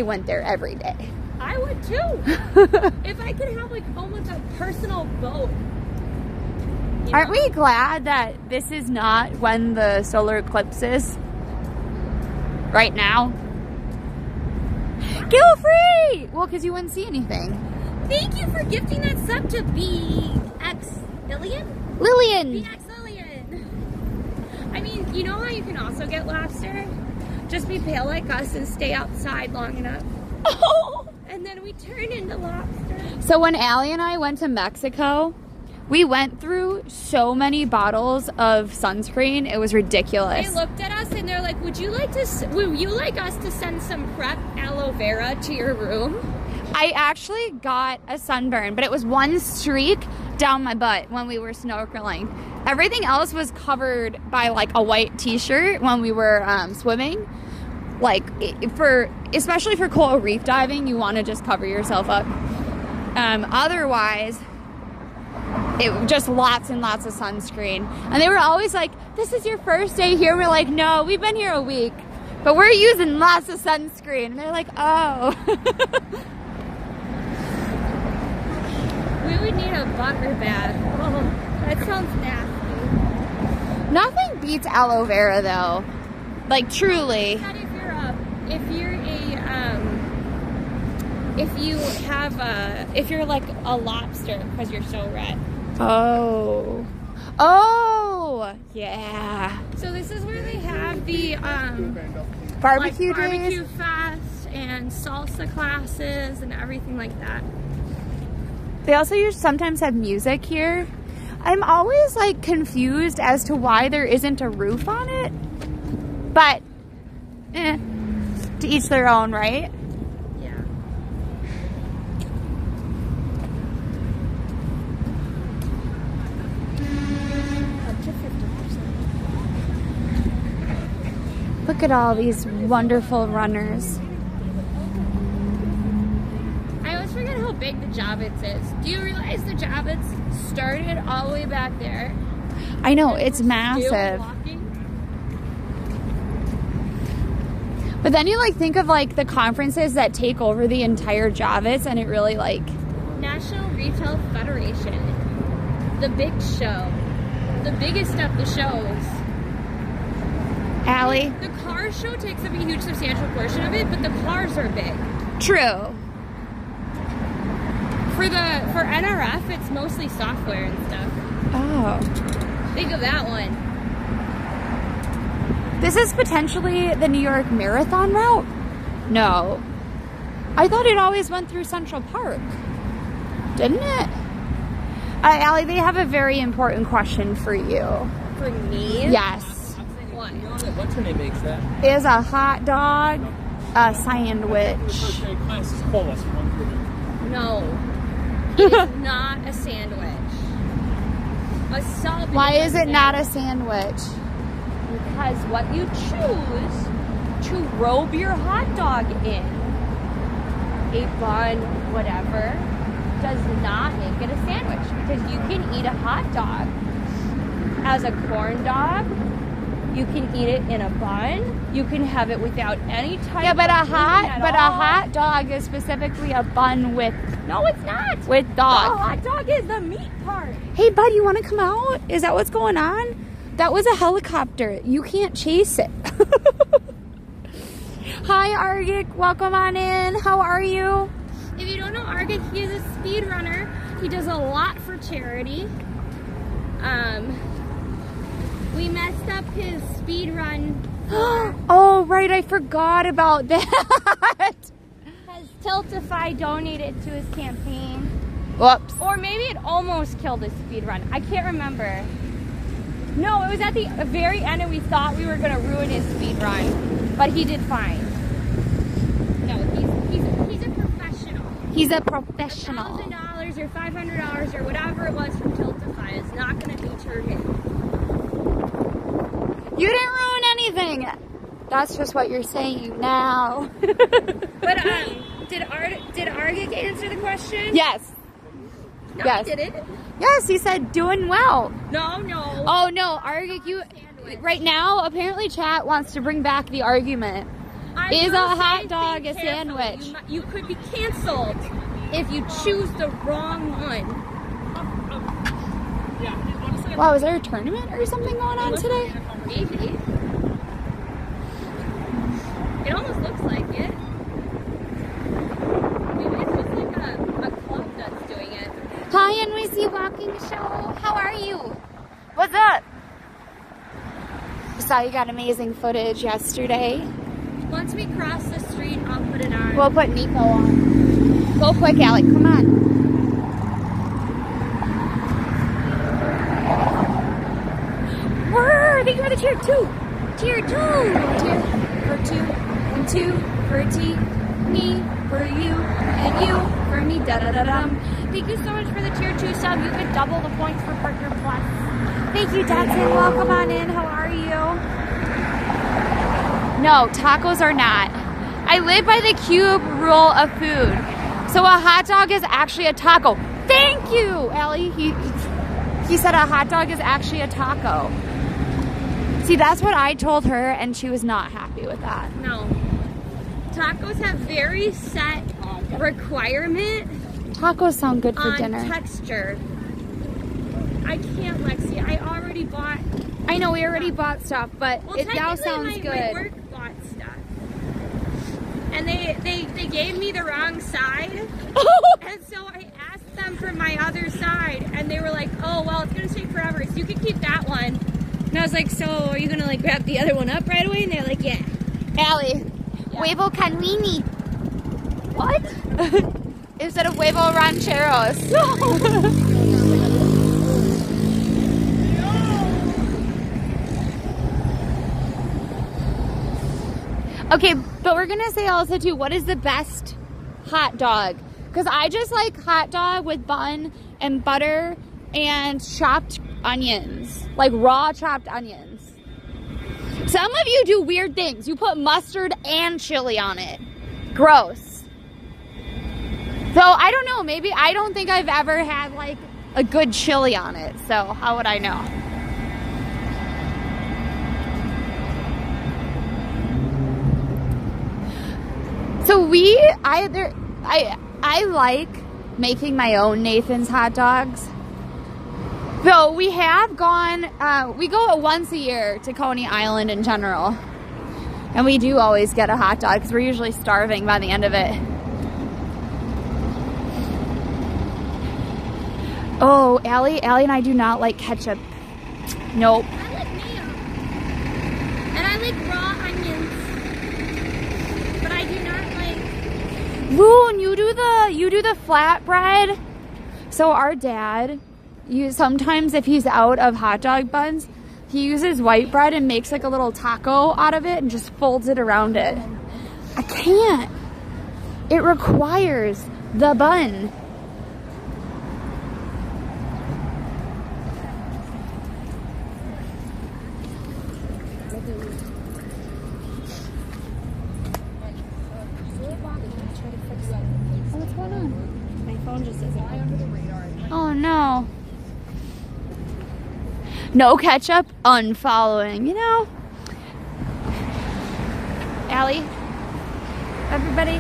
went there every day. I would too. If I could have like almost a personal boat. Aren't we glad that this is not when the solar eclipse is? Right now? Kill free! Well, because you wouldn't see anything. Thank you for gifting that sub to BX Lillian? Lillian! BX Lillian. I mean, you know how you can also get lobster? Just be pale like us and stay outside long enough. Oh! And then we turn into lobster. So when Allie and I went to Mexico, we went through so many bottles of sunscreen. It was ridiculous. They looked at us and they're like, would you like us to send some prep aloe vera to your room? I actually got a sunburn, but it was one streak down my butt when we were snorkeling. Everything else was covered by like a white t-shirt when we were swimming. Like especially for coral reef diving, you want to just cover yourself up. Otherwise, it just lots and lots of sunscreen. And they were always like, this is your first day here. We're like, no, we've been here a week, but we're using lots of sunscreen. And they're like, oh. We would need a butter bath. Oh, that sounds nasty. Nothing beats aloe vera though. Like truly. If you're like a lobster because you're so red. Oh, yeah. So this is where they have the barbecue like barbecue days, fest and salsa classes and everything like that. They also sometimes have music here. I'm always like confused as to why there isn't a roof on it, but to each their own, right? Yeah. Up to 50%. Look at all these wonderful runners. I always forget how big the Javits is. Do you realize the Javits started all the way back there? I know, it's massive. But then you like think of like the conferences that take over the entire Javits, and it really like National Retail Federation, the Big Show, the biggest of the shows. Allie? The car show takes up a huge substantial portion of it, but the cars are big. True. For NRF, it's mostly software and stuff. Oh. Think of that one. This is potentially the New York Marathon route? No. I thought it always went through Central Park. Didn't it? Allie, they have a very important question for you. For me? Yes. What? What's her name makes that? Is a hot dog a sandwich? No. It is not a sandwich. A sub. Why is it not a sandwich? Because what you choose to robe your hot dog in, a bun, whatever, does not make it a sandwich. Because you can eat a hot dog as a corn dog. You can eat it in a bun. You can have it without any type Yeah, but of a gluten at all. hot dog is specifically a bun with No, it's not. with The dog. hot dog is the meat part. Hey, bud, you want to come out? Is that what's going on? That was a helicopter. You can't chase it. Hi, Argik. Welcome on in. How are you? If you don't know Argit, he is a speed runner. He does a lot for charity. We messed up his speed run. Oh, right. I forgot about that. Has Tiltify donated to his campaign? Whoops. Or maybe it almost killed his speed run. I can't remember. No, it was at the very end and we thought we were going to ruin his speed run. But he did fine. No, he's a professional. He's a professional. $1,000 or $500 or whatever it was from Tiltify is not going to deter him. You didn't ruin anything. That's just what you're saying now. But did Argik answer the question? Yes. No, Yes. he didn't. Yes, he said doing well. No. Oh no, Argik, you right now apparently chat wants to bring back the argument. I Is will a hot say, dog be a careful. sandwich? You could be canceled if you choose the wrong one. Wow, is there a tournament or something going on today? Maybe. It almost looks like it. Maybe it's just like a club that's doing it. Hi, NYC Walking Show. How are you? What's up? Saw you got amazing footage yesterday. Once we cross the street, I'll put it on. We'll put Nico on. Go quick, Alec. Come on. Word! Thank you for the tier 2. Tier 2. Tier for 2 and 2 for T. Me for you and you for me. Da da da dum. Thank you so much for the tier 2 sub. You could double the points for Partner Plus. Thank you, Dodson. Welcome on in. How are you? No, tacos are not. I live by the cube rule of food. So a hot dog is actually a taco. Thank you, Allie. He said a hot dog is actually a taco. See, that's what I told her, and she was not happy with that. No. Tacos have very set requirement Tacos sound good for on dinner. texture. I can't, Lexi. I already bought. I know we already bought stuff, but Well, it now sounds my good. work bought stuff, and they gave me the wrong side, and so I asked them for my other side, and they were like, "Oh, well, it's gonna take forever, so you can keep that one." And I was like, "So are you gonna like grab the other one up right away?" And they're like, "Yeah." Allie, huevo canini. What? Instead of huevo rancheros. Okay, but we're gonna say also too, what is the best hot dog? Because I just like hot dog with bun and butter and chopped onions, like raw chopped onions. Some of you do weird things. You put mustard and chili on it. Gross. So I don't know, maybe I don't think I've ever had like a good chili on it. So how would I know? So I like making my own Nathan's hot dogs. Though we have gone, we go once a year to Coney Island in general. And we do always get a hot dog because we're usually starving by the end of it. Oh, Allie and I do not like ketchup. Nope. I like mayo. And I like raw onions. But I do not like... Loon, you do the flatbread. So our dad, sometimes if he's out of hot dog buns, he uses white bread and makes like a little taco out of it and just folds it around it. I can't. It requires the bun. What's going on? My phone just isn't. Oh no. No ketchup, unfollowing, you know? Allie, everybody,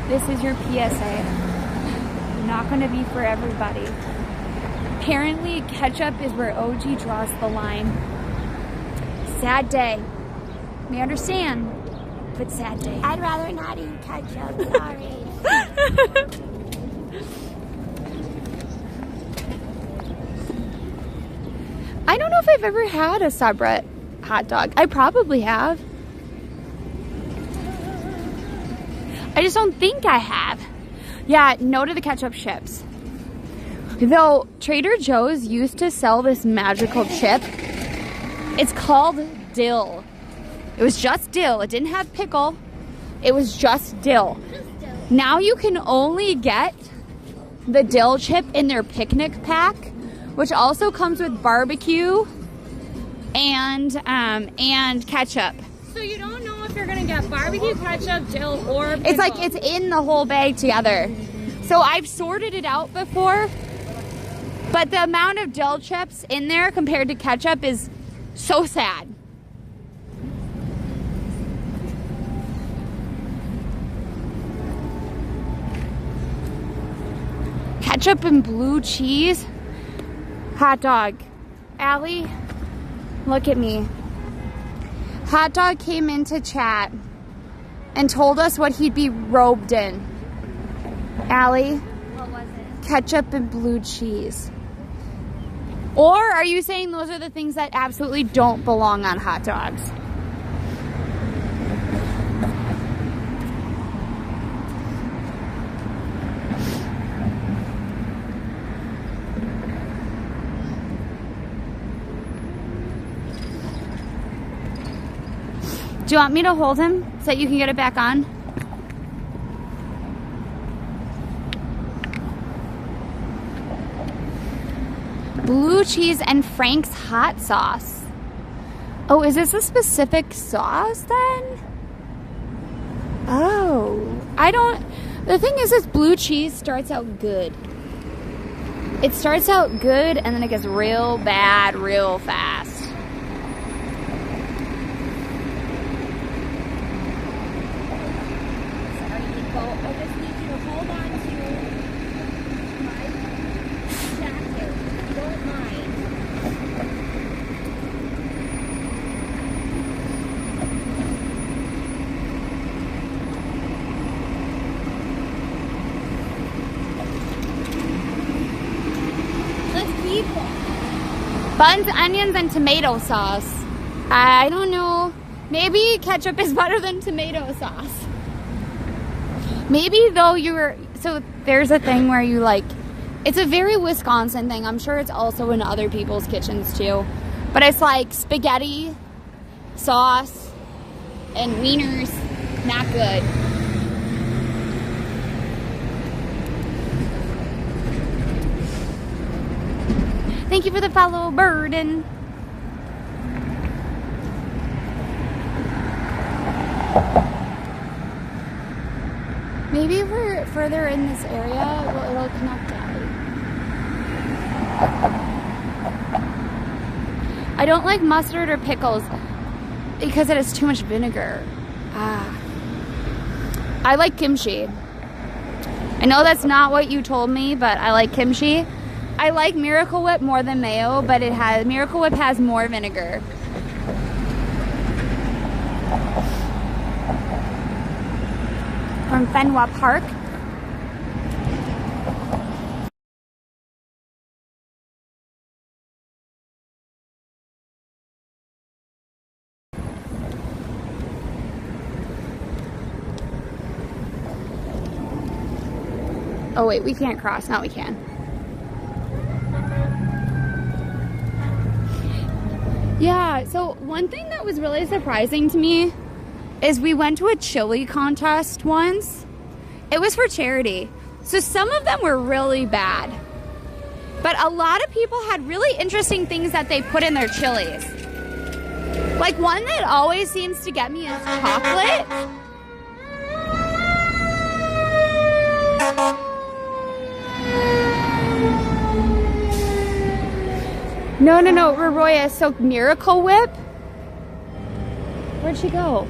this is your PSA. Not gonna be for everybody. Apparently, ketchup is where OG draws the line. Sad day. We understand, but sad day. I'd rather not eat ketchup, sorry. I don't know if I've ever had a Sabret hot dog. I probably have. I just don't think I have. Yeah, no to the ketchup chips. Though Trader Joe's used to sell this magical chip. It's called dill. It was just dill. It didn't have pickle. It was just dill. Now you can only get the dill chip in their picnic pack, which also comes with barbecue and ketchup. So you don't know if you're gonna get barbecue, ketchup, dill, or pickle. It's like it's in the whole bag together. So I've sorted it out before, but the amount of dill chips in there compared to ketchup is so sad. Ketchup and blue cheese. Hot dog. Allie, look at me. Hot dog came into chat and told us what he'd be robed in. Allie, What was it? ketchup and blue cheese. Or are you saying those are the things that absolutely don't belong on hot dogs? Do you want me to hold him so that you can get it back on? Blue cheese and Frank's hot sauce. Oh, is this a specific sauce then? Oh, the thing is this blue cheese starts out good. It starts out good and then it gets real bad real fast. Sorry, Nico. I just need you to hold on to my jacket. Don't mind. Let's keep it. Buns, onions, and tomato sauce. I don't know. Maybe ketchup is better than tomato sauce. Maybe though so there's a thing where you like, it's a very Wisconsin thing. I'm sure it's also in other people's kitchens too. But it's like spaghetti, sauce, and wieners, not good. Thank you for the follow, Burden. Maybe if we're further in this area, it'll connect Allie. I don't like mustard or pickles because it has too much vinegar. I like kimchi. I know that's not what you told me, but I like kimchi. I like Miracle Whip more than mayo, but Miracle Whip has more vinegar. From Fenway Park. Oh wait, we can't cross. Now we can. Yeah, so one thing that was really surprising to me is we went to a chili contest once. It was for charity. So some of them were really bad. But a lot of people had really interesting things that they put in their chilies. Like one that always seems to get me is chocolate. No, Roya, so Miracle Whip? Where'd she go?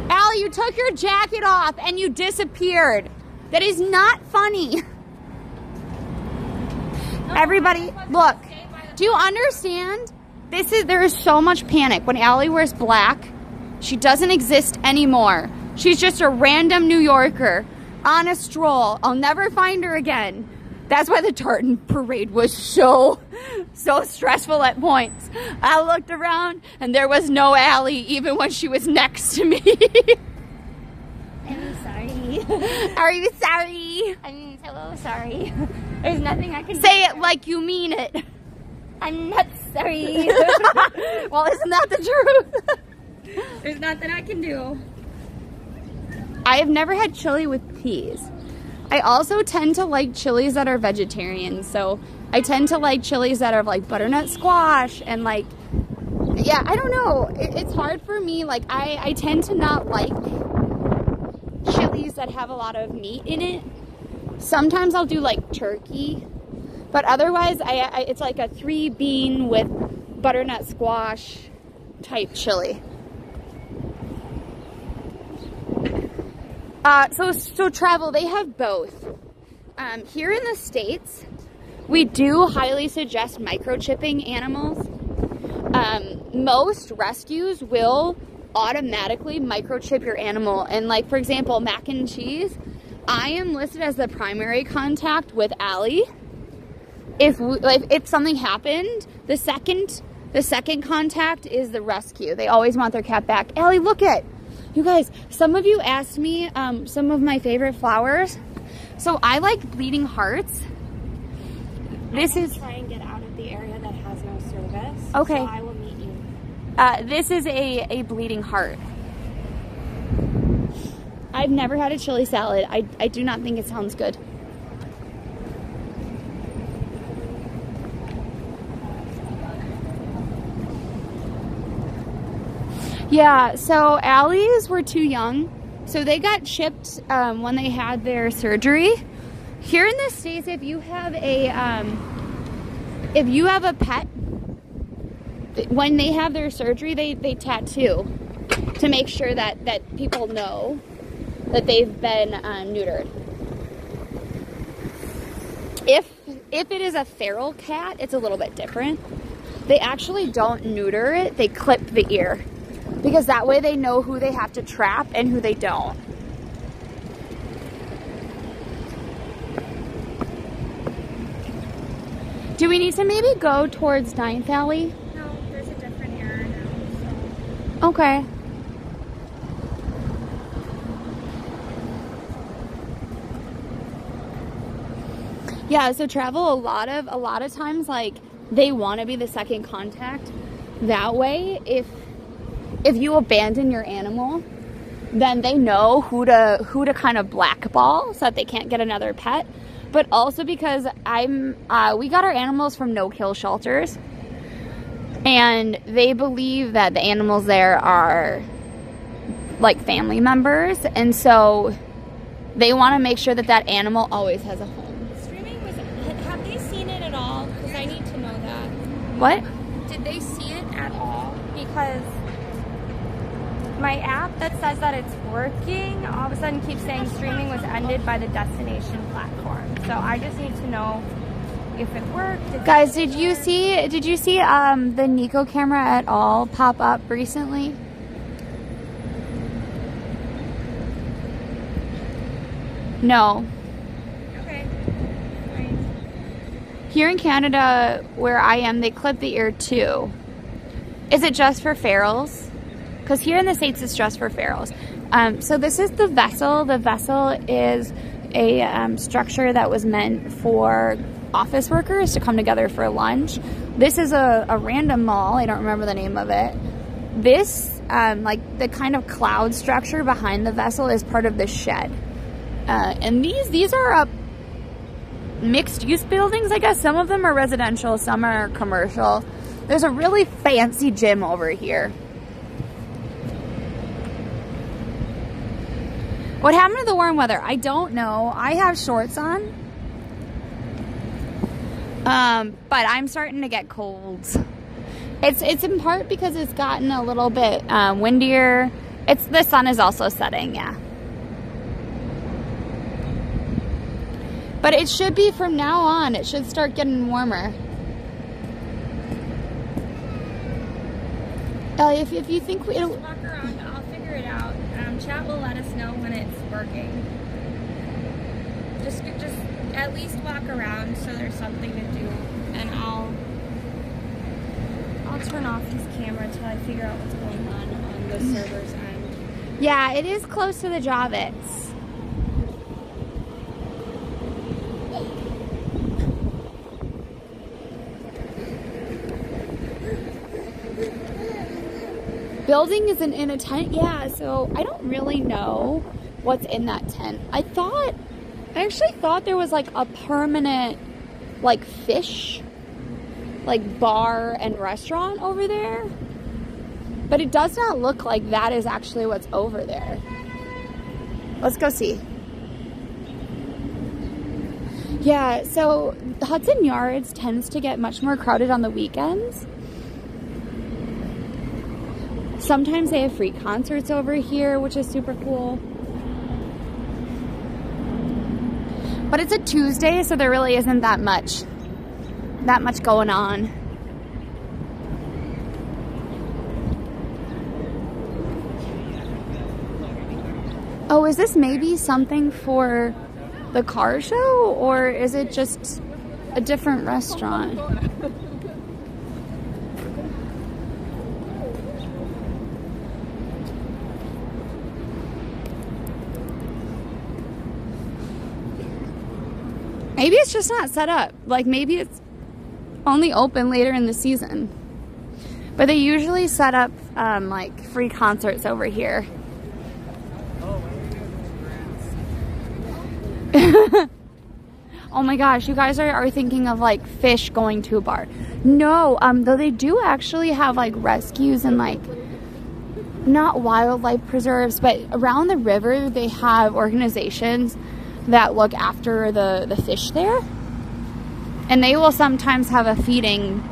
Allie, you took your jacket off and you disappeared. That is not funny. Everybody, look, do you understand? There is so much panic. When Allie wears black, she doesn't exist anymore. She's just a random New Yorker on a stroll. I'll never find her again. That's why the tartan parade was so stressful at points. I looked around and there was no Allie even when she was next to me. I'm sorry. Are you sorry? I'm so sorry. There's nothing I can do. Say it like you mean it. I'm not sorry. Well, isn't that the truth? There's nothing I can do. I have never had chili with peas. I also tend to like chilies that are vegetarian, so I tend to like chilies that are like butternut squash and like, yeah, I don't know. It's hard for me. Like I tend to not like chilies that have a lot of meat in it. Sometimes I'll do like turkey, but otherwise it's like a 3-bean with butternut squash type chili. So travel, they have both. Here in the States, we do highly suggest microchipping animals. Most rescues will automatically microchip your animal. And like, for example, mac and cheese, I am listed as the primary contact with Allie. If something happened, the second contact is the rescue. They always want their cat back. Allie, look at. You guys, some of you asked me some of my favorite flowers. So I like bleeding hearts. This is try and get out of the area that has no service. Okay. So I will meet you. This is a bleeding heart. I've never had a chili salad. I do not think it sounds good. Yeah, so Allie's were too young, so they got chipped when they had their surgery. Here in the States, if you have a pet, when they have their surgery, they tattoo to make sure that people know that they've been neutered. If it is a feral cat, it's a little bit different. They actually don't neuter it, they clip the ear. Because that way they know who they have to trap and who they don't. Do we need to maybe go towards 9th Alley? No, there's a different area now. So. Okay. Yeah, so travel a lot of times, like, they want to be the second contact. That way, if you abandon your animal, then they know who to kind of blackball so that they can't get another pet. But also because we got our animals from no-kill shelters, and they believe that the animals there are like family members, and so they want to make sure that animal always has a home. Streaming have they seen it at all? Because I need to know that. What? Did they see it at all? Because my app that says that it's working all of a sudden keeps saying streaming was ended by the destination platform. So I just need to know if it worked. Guys, did you see the Nico camera at all pop up recently? No. Okay. Nice. Here in Canada, where I am, they clip the ear too. Is it just for ferals? Because here in the States, it's just for ferals. So this is the vessel. The vessel is a structure that was meant for office workers to come together for lunch. This is a random mall. I don't remember the name of it. This, like the kind of cloud structure behind the vessel is part of the shed. And these are mixed use buildings, I guess. Some of them are residential, some are commercial. There's a really fancy gym over here. What happened to the warm weather? I don't know. I have shorts on. But I'm starting to get colds. It's in part because it's gotten a little bit windier. The sun is also setting, yeah. But it should be from now on. It should start getting warmer. If you think Just walk around. I'll figure it out. Chat will let us know when it's working. Just at least walk around so there's something to do, and I'll turn off his camera until I figure out what's going on the server's end. Yeah, it is close to the Javits. Building isn't in a tent, yeah, so I don't really know what's in that tent. I actually thought there was like a permanent like fish like bar and restaurant over there, but it does not look like that is actually what's over there. Let's go see. Yeah, so Hudson Yards tends to get much more crowded on the weekends. Sometimes they have free concerts over here, which is super cool. But it's a Tuesday, so there really isn't that much going on. Oh, is this maybe something for the car show, or is it just a different restaurant? Maybe it's just not set up. Like maybe it's only open later in the season. But they usually set up like free concerts over here. Oh my gosh, you guys are thinking of like fish going to a bar. No, though they do actually have like rescues and like not wildlife preserves, but around the river they have organizations that look after the fish there, and they will sometimes have a feeding,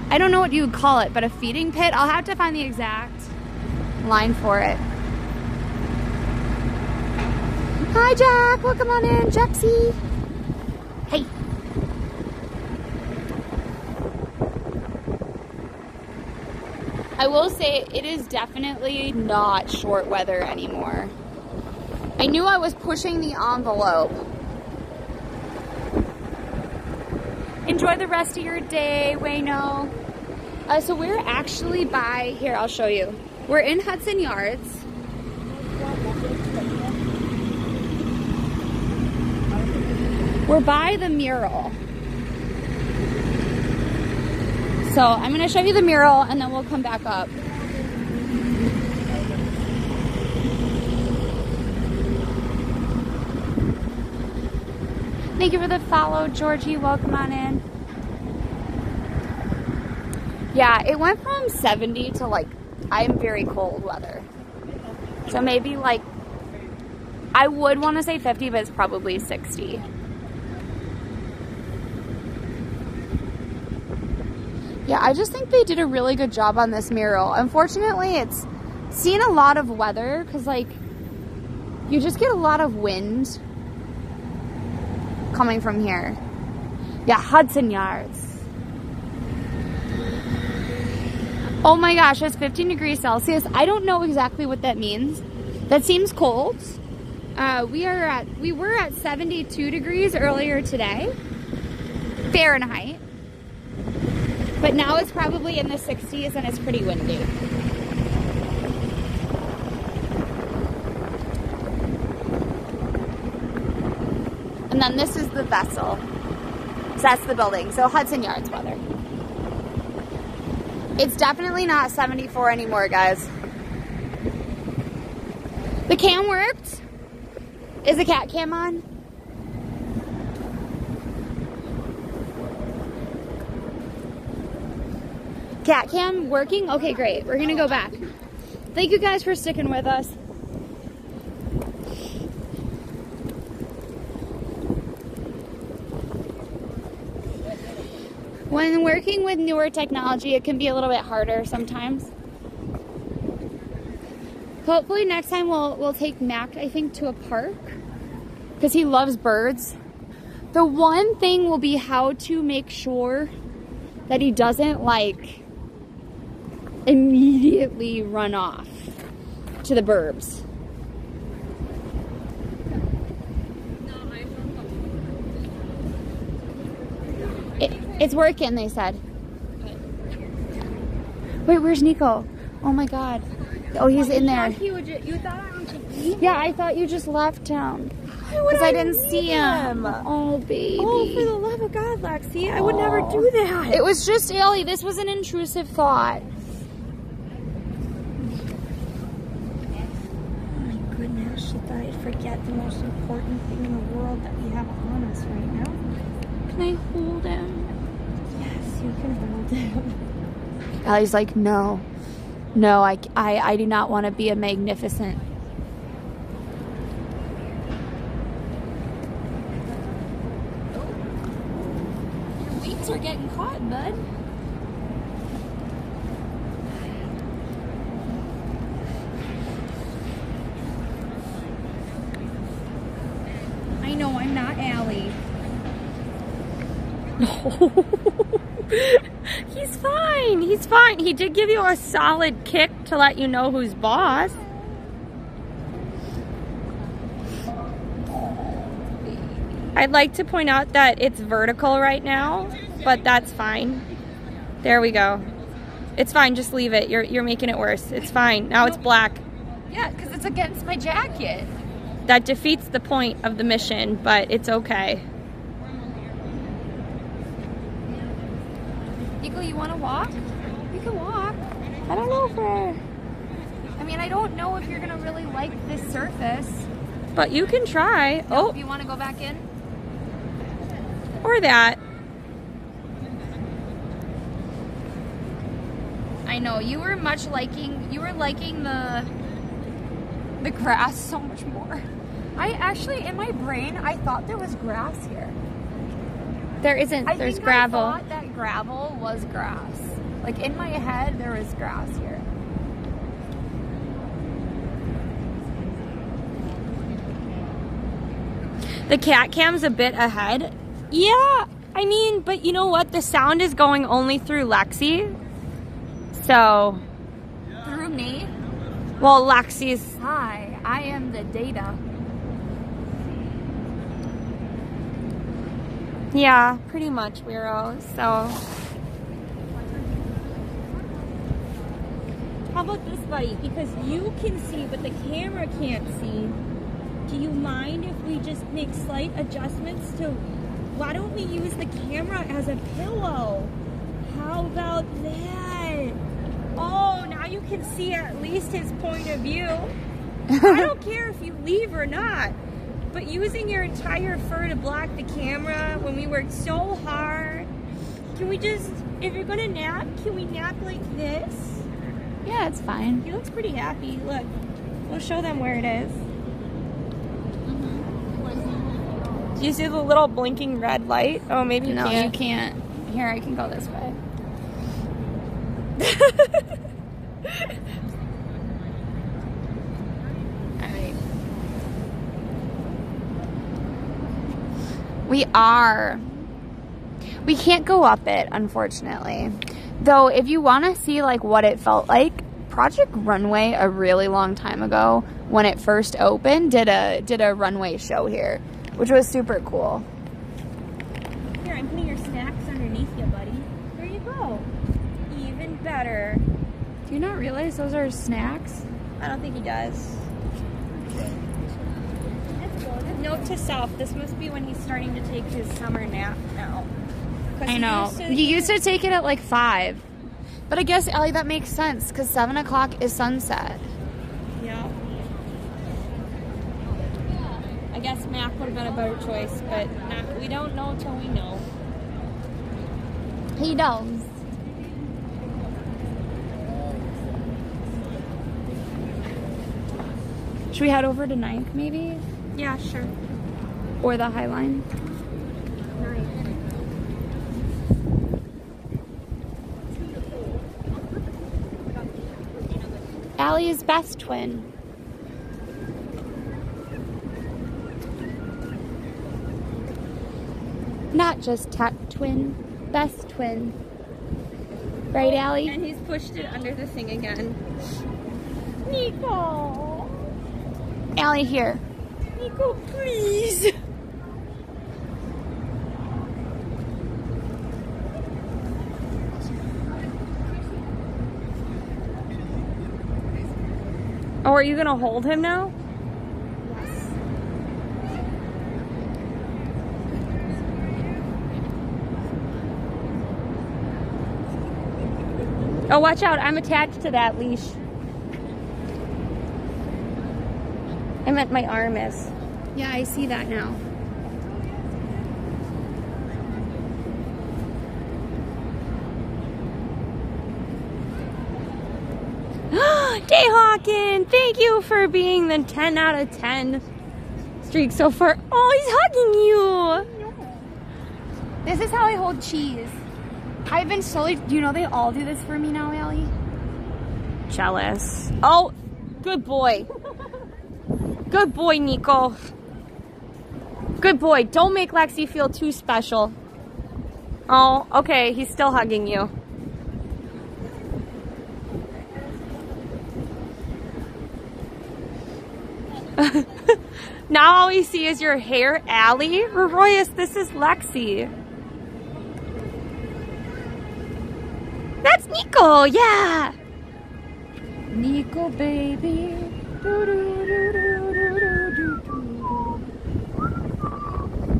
I don't know what you would call it, but a feeding pit. I'll have to find the exact line for it. Hi Jack, welcome on in, Jaxie. Hey. I will say it is definitely not short weather anymore. I knew I was pushing the envelope. Enjoy the rest of your day, Wayno. So we're actually by, here, I'll show you. We're in Hudson Yards. We're by the mural. So I'm gonna show you the mural and then we'll come back up. Thank you for the follow, Georgie. Welcome on in. Yeah, it went from 70 to like, I'm very cold weather. So maybe like, I would want to say 50, but it's probably 60. Yeah, I just think they did a really good job on this mural. Unfortunately, it's seeing a lot of weather because, like, you just get a lot of wind coming from here. Yeah, Hudson Yards. Oh my gosh, it's 15 degrees Celsius. I don't know exactly what that means. That seems cold. We were at 72 degrees earlier today, Fahrenheit. But now it's probably in the 60s and it's pretty windy. And then this is the vessel. So that's the building. So Hudson Yards weather. It's definitely not 74 anymore, guys. The cam worked. Is the cat cam on? Cat cam working? Okay, great. We're gonna go back. Thank you guys for sticking with us. When working with newer technology, it can be a little bit harder sometimes. Hopefully next time we'll take Mac, I think, to a park because he loves birds. The one thing will be how to make sure that he doesn't, like, immediately run off to the burbs. It's working, they said. Wait, where's Nico? Oh my god. Oh, he's in there. You thought I was just leaving? Yeah, I thought you just left him. Because I didn't see him. Oh, baby. Oh, for the love of God, Lexi. I would never do that. It was just Ellie. This was an intrusive thought. Oh my goodness. She thought I'd forget the most important thing in the world that we have on us right now. Can I hold him? Yes, you can hold him. Ellie's like, no. No, I do not want to be a magnificent. Your wings are getting caught, bud. I know, I'm not Allie. No. He's fine. He's fine. He did give you a solid kick to let you know who's boss. I'd like to point out that it's vertical right now, but that's fine. There we go. It's fine. Just leave it. You're making it worse. It's fine. Now it's black. Yeah, because it's against my jacket. That defeats the point of the mission, but it's okay. Nico, you want to walk? We can walk. I don't know if we're... I mean, I don't know if you're going to really like this surface. But you can try. No, Oh, if you want to go back in? or that. I know, you were liking the grass so much more. I actually, in my brain, I thought there was grass here. There isn't. There's gravel. I thought that gravel was grass. Like, in my head, there was grass here. The cat cam's a bit ahead. Yeah, I mean, but you know what? The sound is going only through Lexi. So, Through me? well, Lexi's... Hi, I am the data. Yeah, pretty much, Weiro. So, How about this, buddy? Because you can see, but the camera can't see. Do you mind if we just make slight adjustments to... Why don't we use the camera as a pillow? How about that? Oh, now you can see at least his point of view. I don't care if you leave or not. But using your entire fur to block the camera when we worked so hard. Can we just... If you're gonna nap, can we nap like this? yeah, it's fine. He looks pretty happy. Look, we'll show them where it is. Do you see the little blinking red light? Oh, maybe you No, can't. you can't. Here, I can go this way. We are. We can't go up it, unfortunately. Though, if you want to see like what it felt like, Project Runway a really long time ago, when it first opened, did a runway show here, which was super cool. Here, I'm putting your snacks underneath you, buddy. There you go. Even better. Do you not realize those are snacks? I don't think he does. Let's go. Note to self, this must be when he's starting to take his summer nap now. I know. He used to take it at like 5. But I guess, Allie, that makes sense because 7 o'clock is sunset. Yeah. I guess Mac would have been a better choice, but we don't know till we know. He knows. Should we head over to 9th maybe? Yeah, sure. Or the High Line? Allie's best twin. Not just tech twin, best twin. Right, Allie? And he's pushed it under the thing again. Nico! Allie, here. Nico, please! Oh, are you gonna hold him now? Yes. Oh, watch out. I'm attached to that leash. I meant my arm is. Yeah, I see that now. Dayhawken, thank you for being the 10 out of 10 streak so far. Oh, he's hugging you. This is how I hold cheese. I've been slowly, do you know they all do this for me now, Allie? Jealous. Oh, good boy. Good boy, Nico. Good boy. Don't make Lexi feel too special. Oh, okay. He's still hugging you. Now all we see is your hair, Allie. Royce, this is Lexi. That's Nico, yeah. Nico, baby.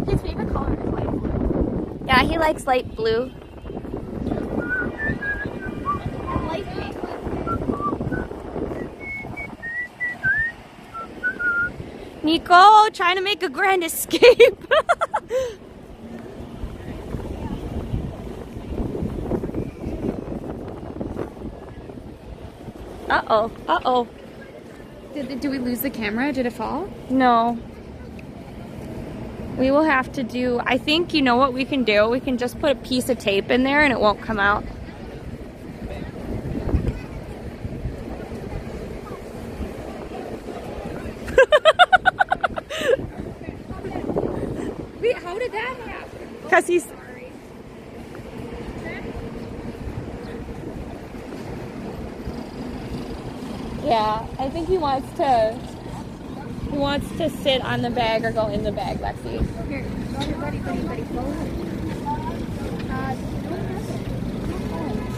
His favorite color is light blue. Yeah, he likes light blue. And light pink. Nico, trying to make a grand escape. Uh-oh, uh-oh. Do we lose the camera? Did it fall? No. We will have to do, I think, you know what we can do? We can just put a piece of tape in there and it won't come out. Wait, how did that happen? Because he's... Yeah, I think he wants to sit on the bag or go in the bag, Lexi. Here, buddy, go ahead.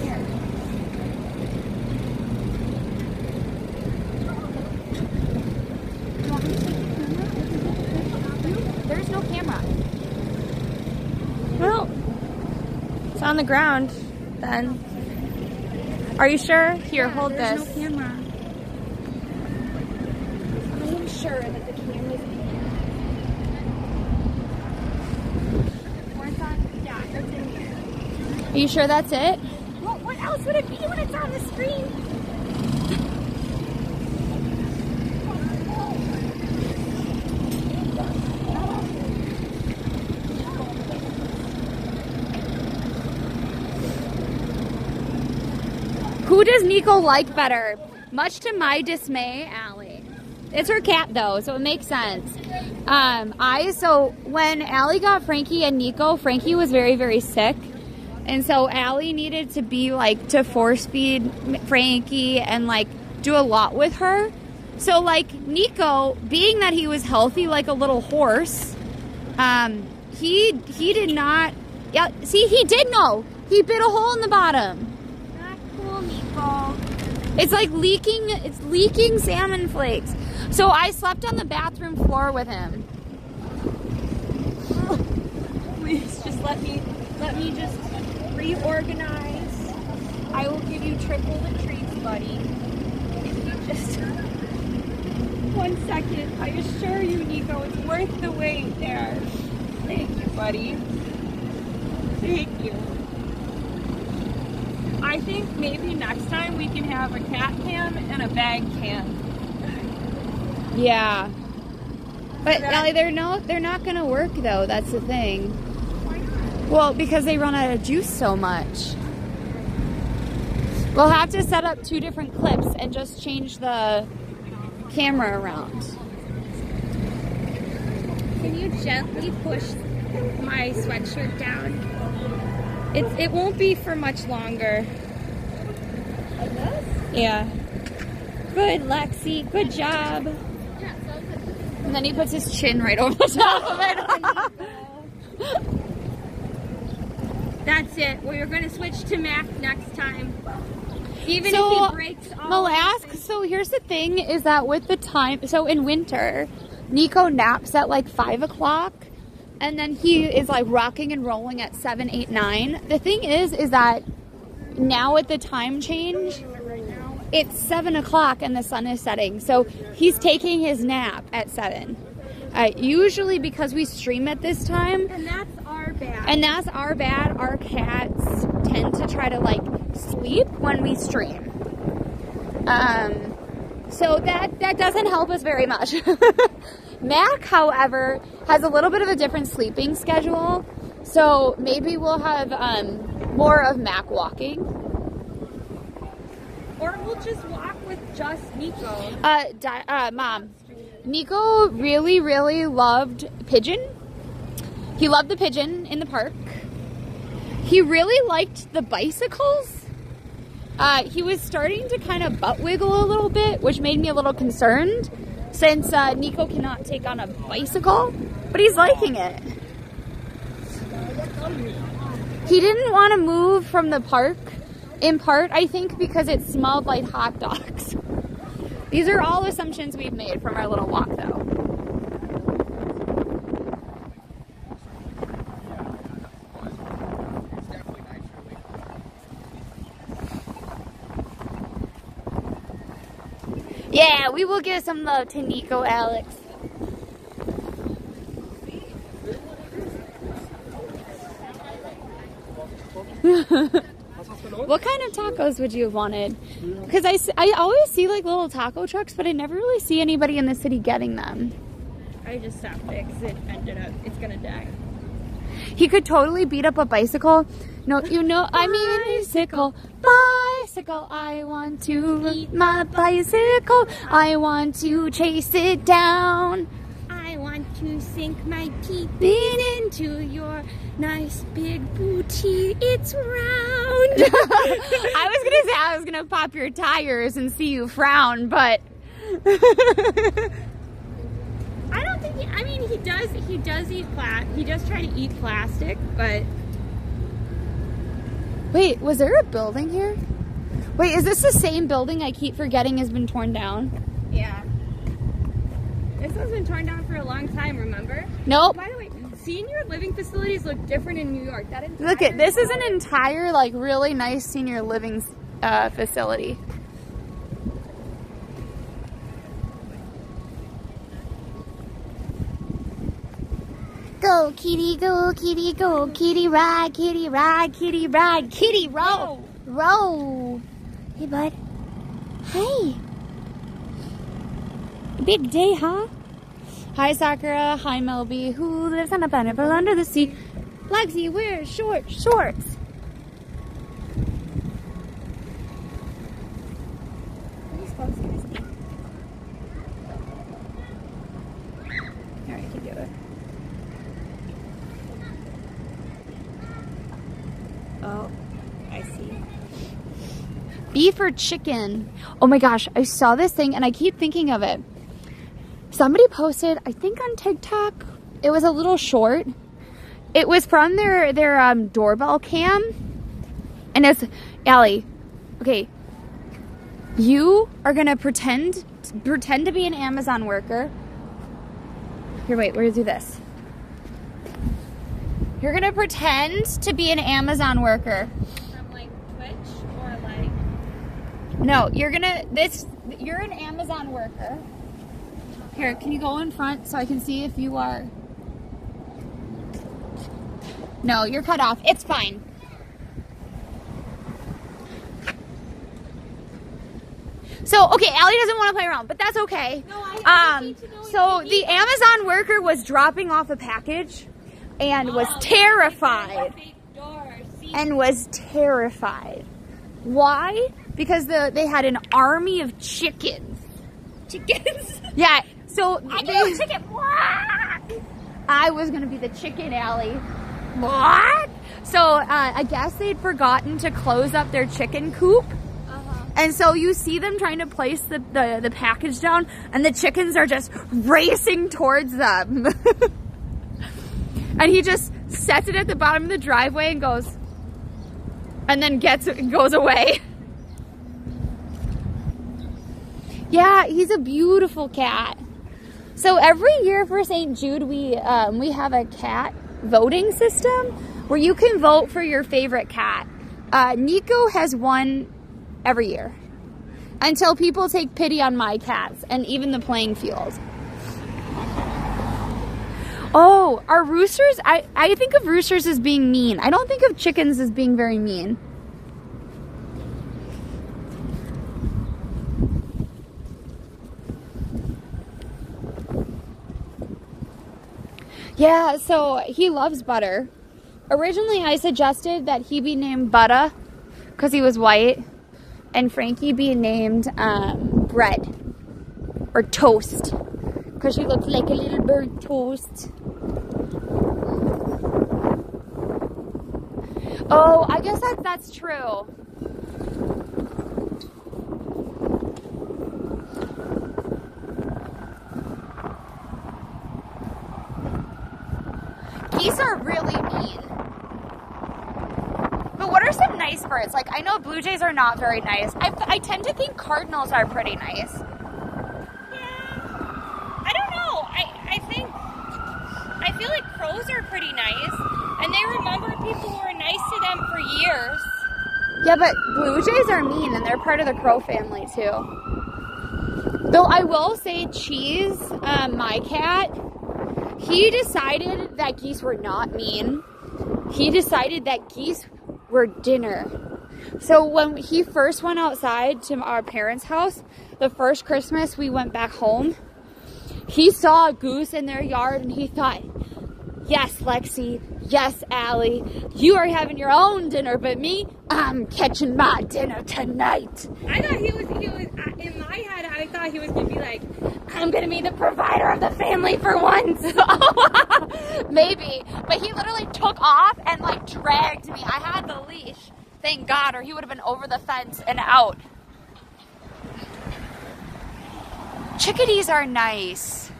Here. You want me to take the camera? There's no camera. Well, it's on the ground, then. Are you sure? Here, hold there's this. No camera. I am sure that the camera's in here. Yeah, it's in here. Are you sure that's it? Well, what else would it be when it's on the screen? Who does Nico like better? Much to my dismay, Allie. It's her cat though, so it makes sense. So when Allie got Frankie and Nico, Frankie was very, very sick. And so Allie needed to be like, to force feed Frankie and like do a lot with her. So like Nico, being that he was healthy like a little horse, he did not, yeah, see, he did know. He bit a hole in the bottom. Not cool, Nico. It's like leaking salmon flakes. So I slept on the bathroom floor with him. Oh, please just let me just reorganize. I will give you triple the treats, buddy. If you just 1 second, I assure you, Nico, it's worth the wait there. Thank you, buddy. Thank you. I think maybe next time we can have a cat cam and a bag cam. Yeah. But Allie, they're not gonna work though, that's the thing. Why not? Well, because they run out of juice so much. We'll have to set up 2 different clips and just change the camera around. Can you gently push my sweatshirt down? It won't be for much longer. Like this? Yeah. Good, Lexi. Good job. And then he puts his chin right over the top of it. That's it. We're going to switch to Mac next time. Even So, if he breaks all so here's the thing is that with the time, so in winter, Nico naps at like 5 o'clock. And then he is like rocking and rolling at 7, 8, 9. The thing is that now with the time change, it's 7 o'clock and the sun is setting. So he's taking his nap at 7. Usually because we stream at this time. And that's our bad. And that's our bad. Our cats tend to try to like sleep when we stream. So that doesn't help us very much. Mac, however, has a little bit of a different sleeping schedule, so maybe we'll have more of Mac walking. Or we'll just walk with just Nico. Mom, Nico really, really loved pigeon. He loved the pigeon in the park. He really liked the bicycles. He was starting to kind of butt wiggle a little bit, which made me a little concerned. Since Nico cannot take on a bicycle, but he's liking it. He didn't want to move from the park, in part, I think, because it smelled like hot dogs. These are all assumptions we've made from our little walk, though. Yeah, we will give some love to Nico, Alex. What kind of tacos would you have wanted? Because I always see like little taco trucks, but I never really see anybody in the city getting them. I just stopped it because it's gonna die. He could totally beat up a bicycle. No, I mean bicycle. Bicycle, I want to eat my bicycle. I want to chase it down. I want to sink my teeth into your nice big booty. It's round. I was gonna say I was gonna pop your tires and see you frown, but I don't think he does eat he does try to eat plastic, but wait, was there a building here? Wait, is this the same building I keep forgetting has been torn down? yeah. This has been torn down for a long time, remember? Nope. By the way, senior living facilities look different in New York. Look at this is an entire like really nice senior living facility. Go kitty, go kitty, go kitty ride, kitty ride, kitty ride, kitty row, row. Hey bud. Hey. Big day, huh? Hi Sakura, hi Melby, who lives on a pineapple under the sea. Lexi wears short shorts. Beef or chicken? Oh my gosh, I saw this thing and I keep thinking of it. Somebody posted, I think on TikTok, it was a little short. It was from their doorbell cam. And it's, Allie, okay, you are gonna pretend to be an Amazon worker. Here, wait, we're gonna do this. You're gonna pretend to be an Amazon worker. From like Twitch or like. No, you're an Amazon worker. Here, can you go in front so I can see if you are? No, you're cut off. It's fine. So, okay, Allie doesn't want to play around, but that's okay. No, I need to know so if you the need Amazon worker was dropping off a package and was terrified. Why? Because they had an army of chickens. Chickens? Yeah. So chicken. I was gonna be the chicken, Allie. What? So I guess they'd forgotten to close up their chicken coop. And so you see them trying to place the package down, and the chickens are just racing towards them. And he just sets it at the bottom of the driveway and goes, and then goes away. Yeah, he's a beautiful cat. So every year for St. Jude, we have a cat voting system where you can vote for your favorite cat. Nico has won every year until people take pity on my cats and even the playing field. Oh, are roosters? I think of roosters as being mean. I don't think of chickens as being very mean. Yeah, so he loves butter. Originally, I suggested that he be named Butta because he was white, and Frankie be named Bread or Toast because she looks like a little burnt toast. Oh, I guess that's true. Geese are really mean. But what are some nice birds? Like, I know blue jays are not very nice. I tend to think cardinals are pretty nice. I don't know. I feel like crows are pretty nice, and they remember people who were nice to them for years. Yeah, but blue jays are mean, and they're part of the crow family too. Though I will say, Cheese, my cat, he decided that geese were not mean. He decided that geese were dinner. So when he first went outside to our parents' house, the first Christmas we went back home, he saw a goose in their yard and he thought, yes, Lexi, yes, Allie, you are having your own dinner, but me, I'm catching my dinner tonight. I thought he was, in my head, I thought he was going to be like, I'm going to be the provider of the family for once. Maybe. But he literally took off and like dragged me. I had the leash. Thank God, or he would have been over the fence and out. Chickadees are nice.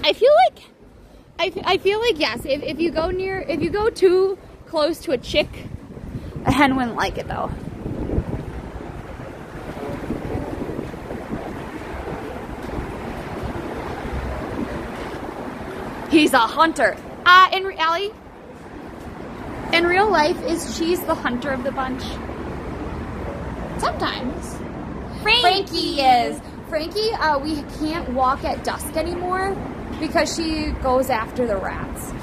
I feel like yes, if you go too close to a chick, a hen wouldn't like it though. He's a hunter. In real life, is Cheese the hunter of the bunch? Sometimes. Frankie is. Frankie, we can't walk at dusk anymore because she goes after the rats.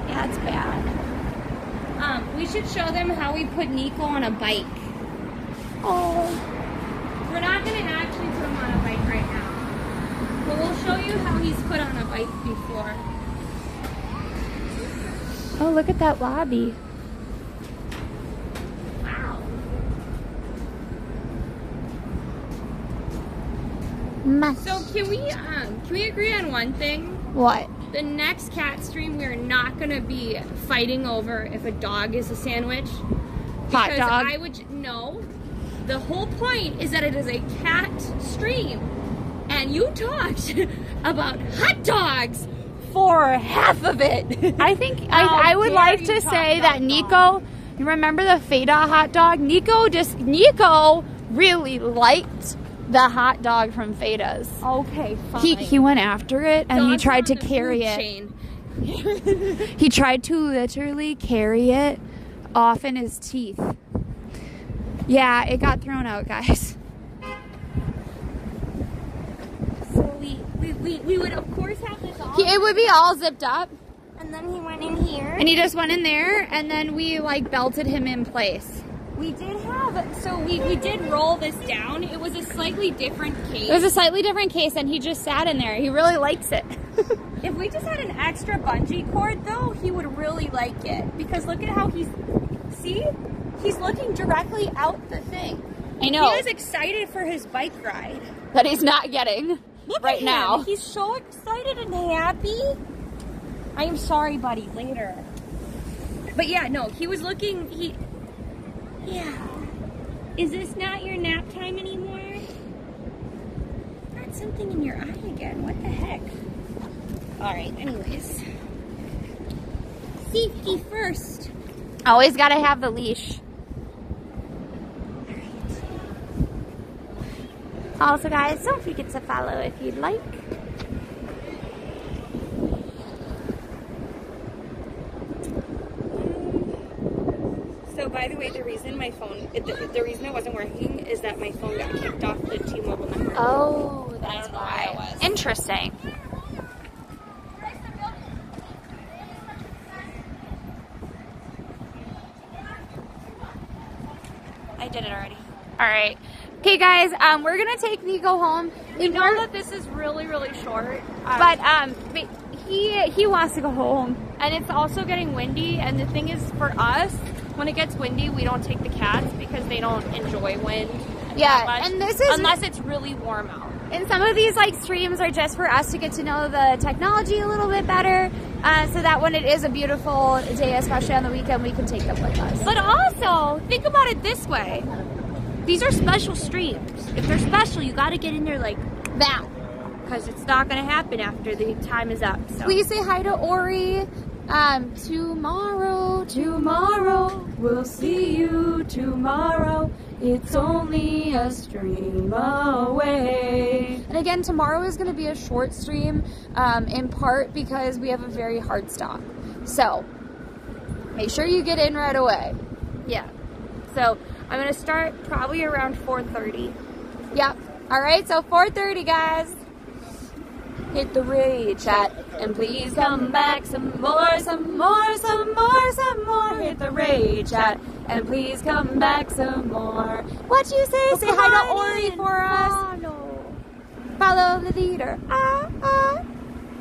Yeah, it's bad. We should show them how we put Nico on a bike. Oh. We're not going to actually put him on a bike right now. But we'll show you how he's put on a bike before. Oh, look at that lobby. Wow. So can we agree on one thing? What? the next cat stream, we're not gonna be fighting over if a dog is a sandwich. Hot Because dog. I would no. The whole point is that it is a cat stream, and you talked about hot dogs for half of it. I think How I would dare like you to talk say about that Nico, you remember the Feta hot dog? Nico really liked the hot dog from Feta's. Okay, fine. He went after it and he Dogs tried are to on the carry food it. chain. He tried to literally carry it off in his teeth. Yeah, it got thrown out, guys. So we would of course have this all. It would be all zipped up, And then he went in here. and he just went in there, and then we like belted him in place. We did have, so we did roll this down. It was a slightly different case. It was a slightly different case, and he just sat in there. He really likes it. If we just had an extra bungee cord though, he would really like it. Because look at how he's looking directly out the thing. I know. He is excited for his bike ride. That he's not getting Look right at him. now. He's so excited and happy. I am sorry, buddy, later. But yeah, no, he was looking, yeah. Is this not your nap time anymore? Got something in your eye again. What the heck? All right, anyways. Safety first. Always got to have the leash. Also, guys, don't forget to follow if you'd like. So, by the way, the reason my phone, the reason it wasn't working is that my phone got kicked off the T-Mobile network. Oh, I that's don't know why why. it was. Interesting. I did it already. All right. Okay, guys, we're going to take Nico home. We know that this is really, really short. But he wants to go home. And it's also getting windy, and the thing is, for us, when it gets windy, we don't take the cats because they don't enjoy wind. Yeah, that much, and this is unless it's really warm out. And some of these like streams are just for us to get to know the technology a little bit better, so that when it is a beautiful day, especially on the weekend, we can take them with us. But also, think about it this way. These are special streams. If they're special, you got to get in there like that, because it's not going to happen after the time is up. So. Please say hi to Ori. Tomorrow, we'll see you tomorrow. It's only a stream away. And again, tomorrow is going to be a short stream, in part because we have a very hard stop. So, make sure you get in right away. Yeah. So, I'm going to start probably around 4:30. Yep. All right, so 4:30, guys. Hit the rage chat, and please come back some more, some more, some more, some more. Hit the rage chat, and please come back some more. What you say? Say hi to Ori for us. Follow the leader.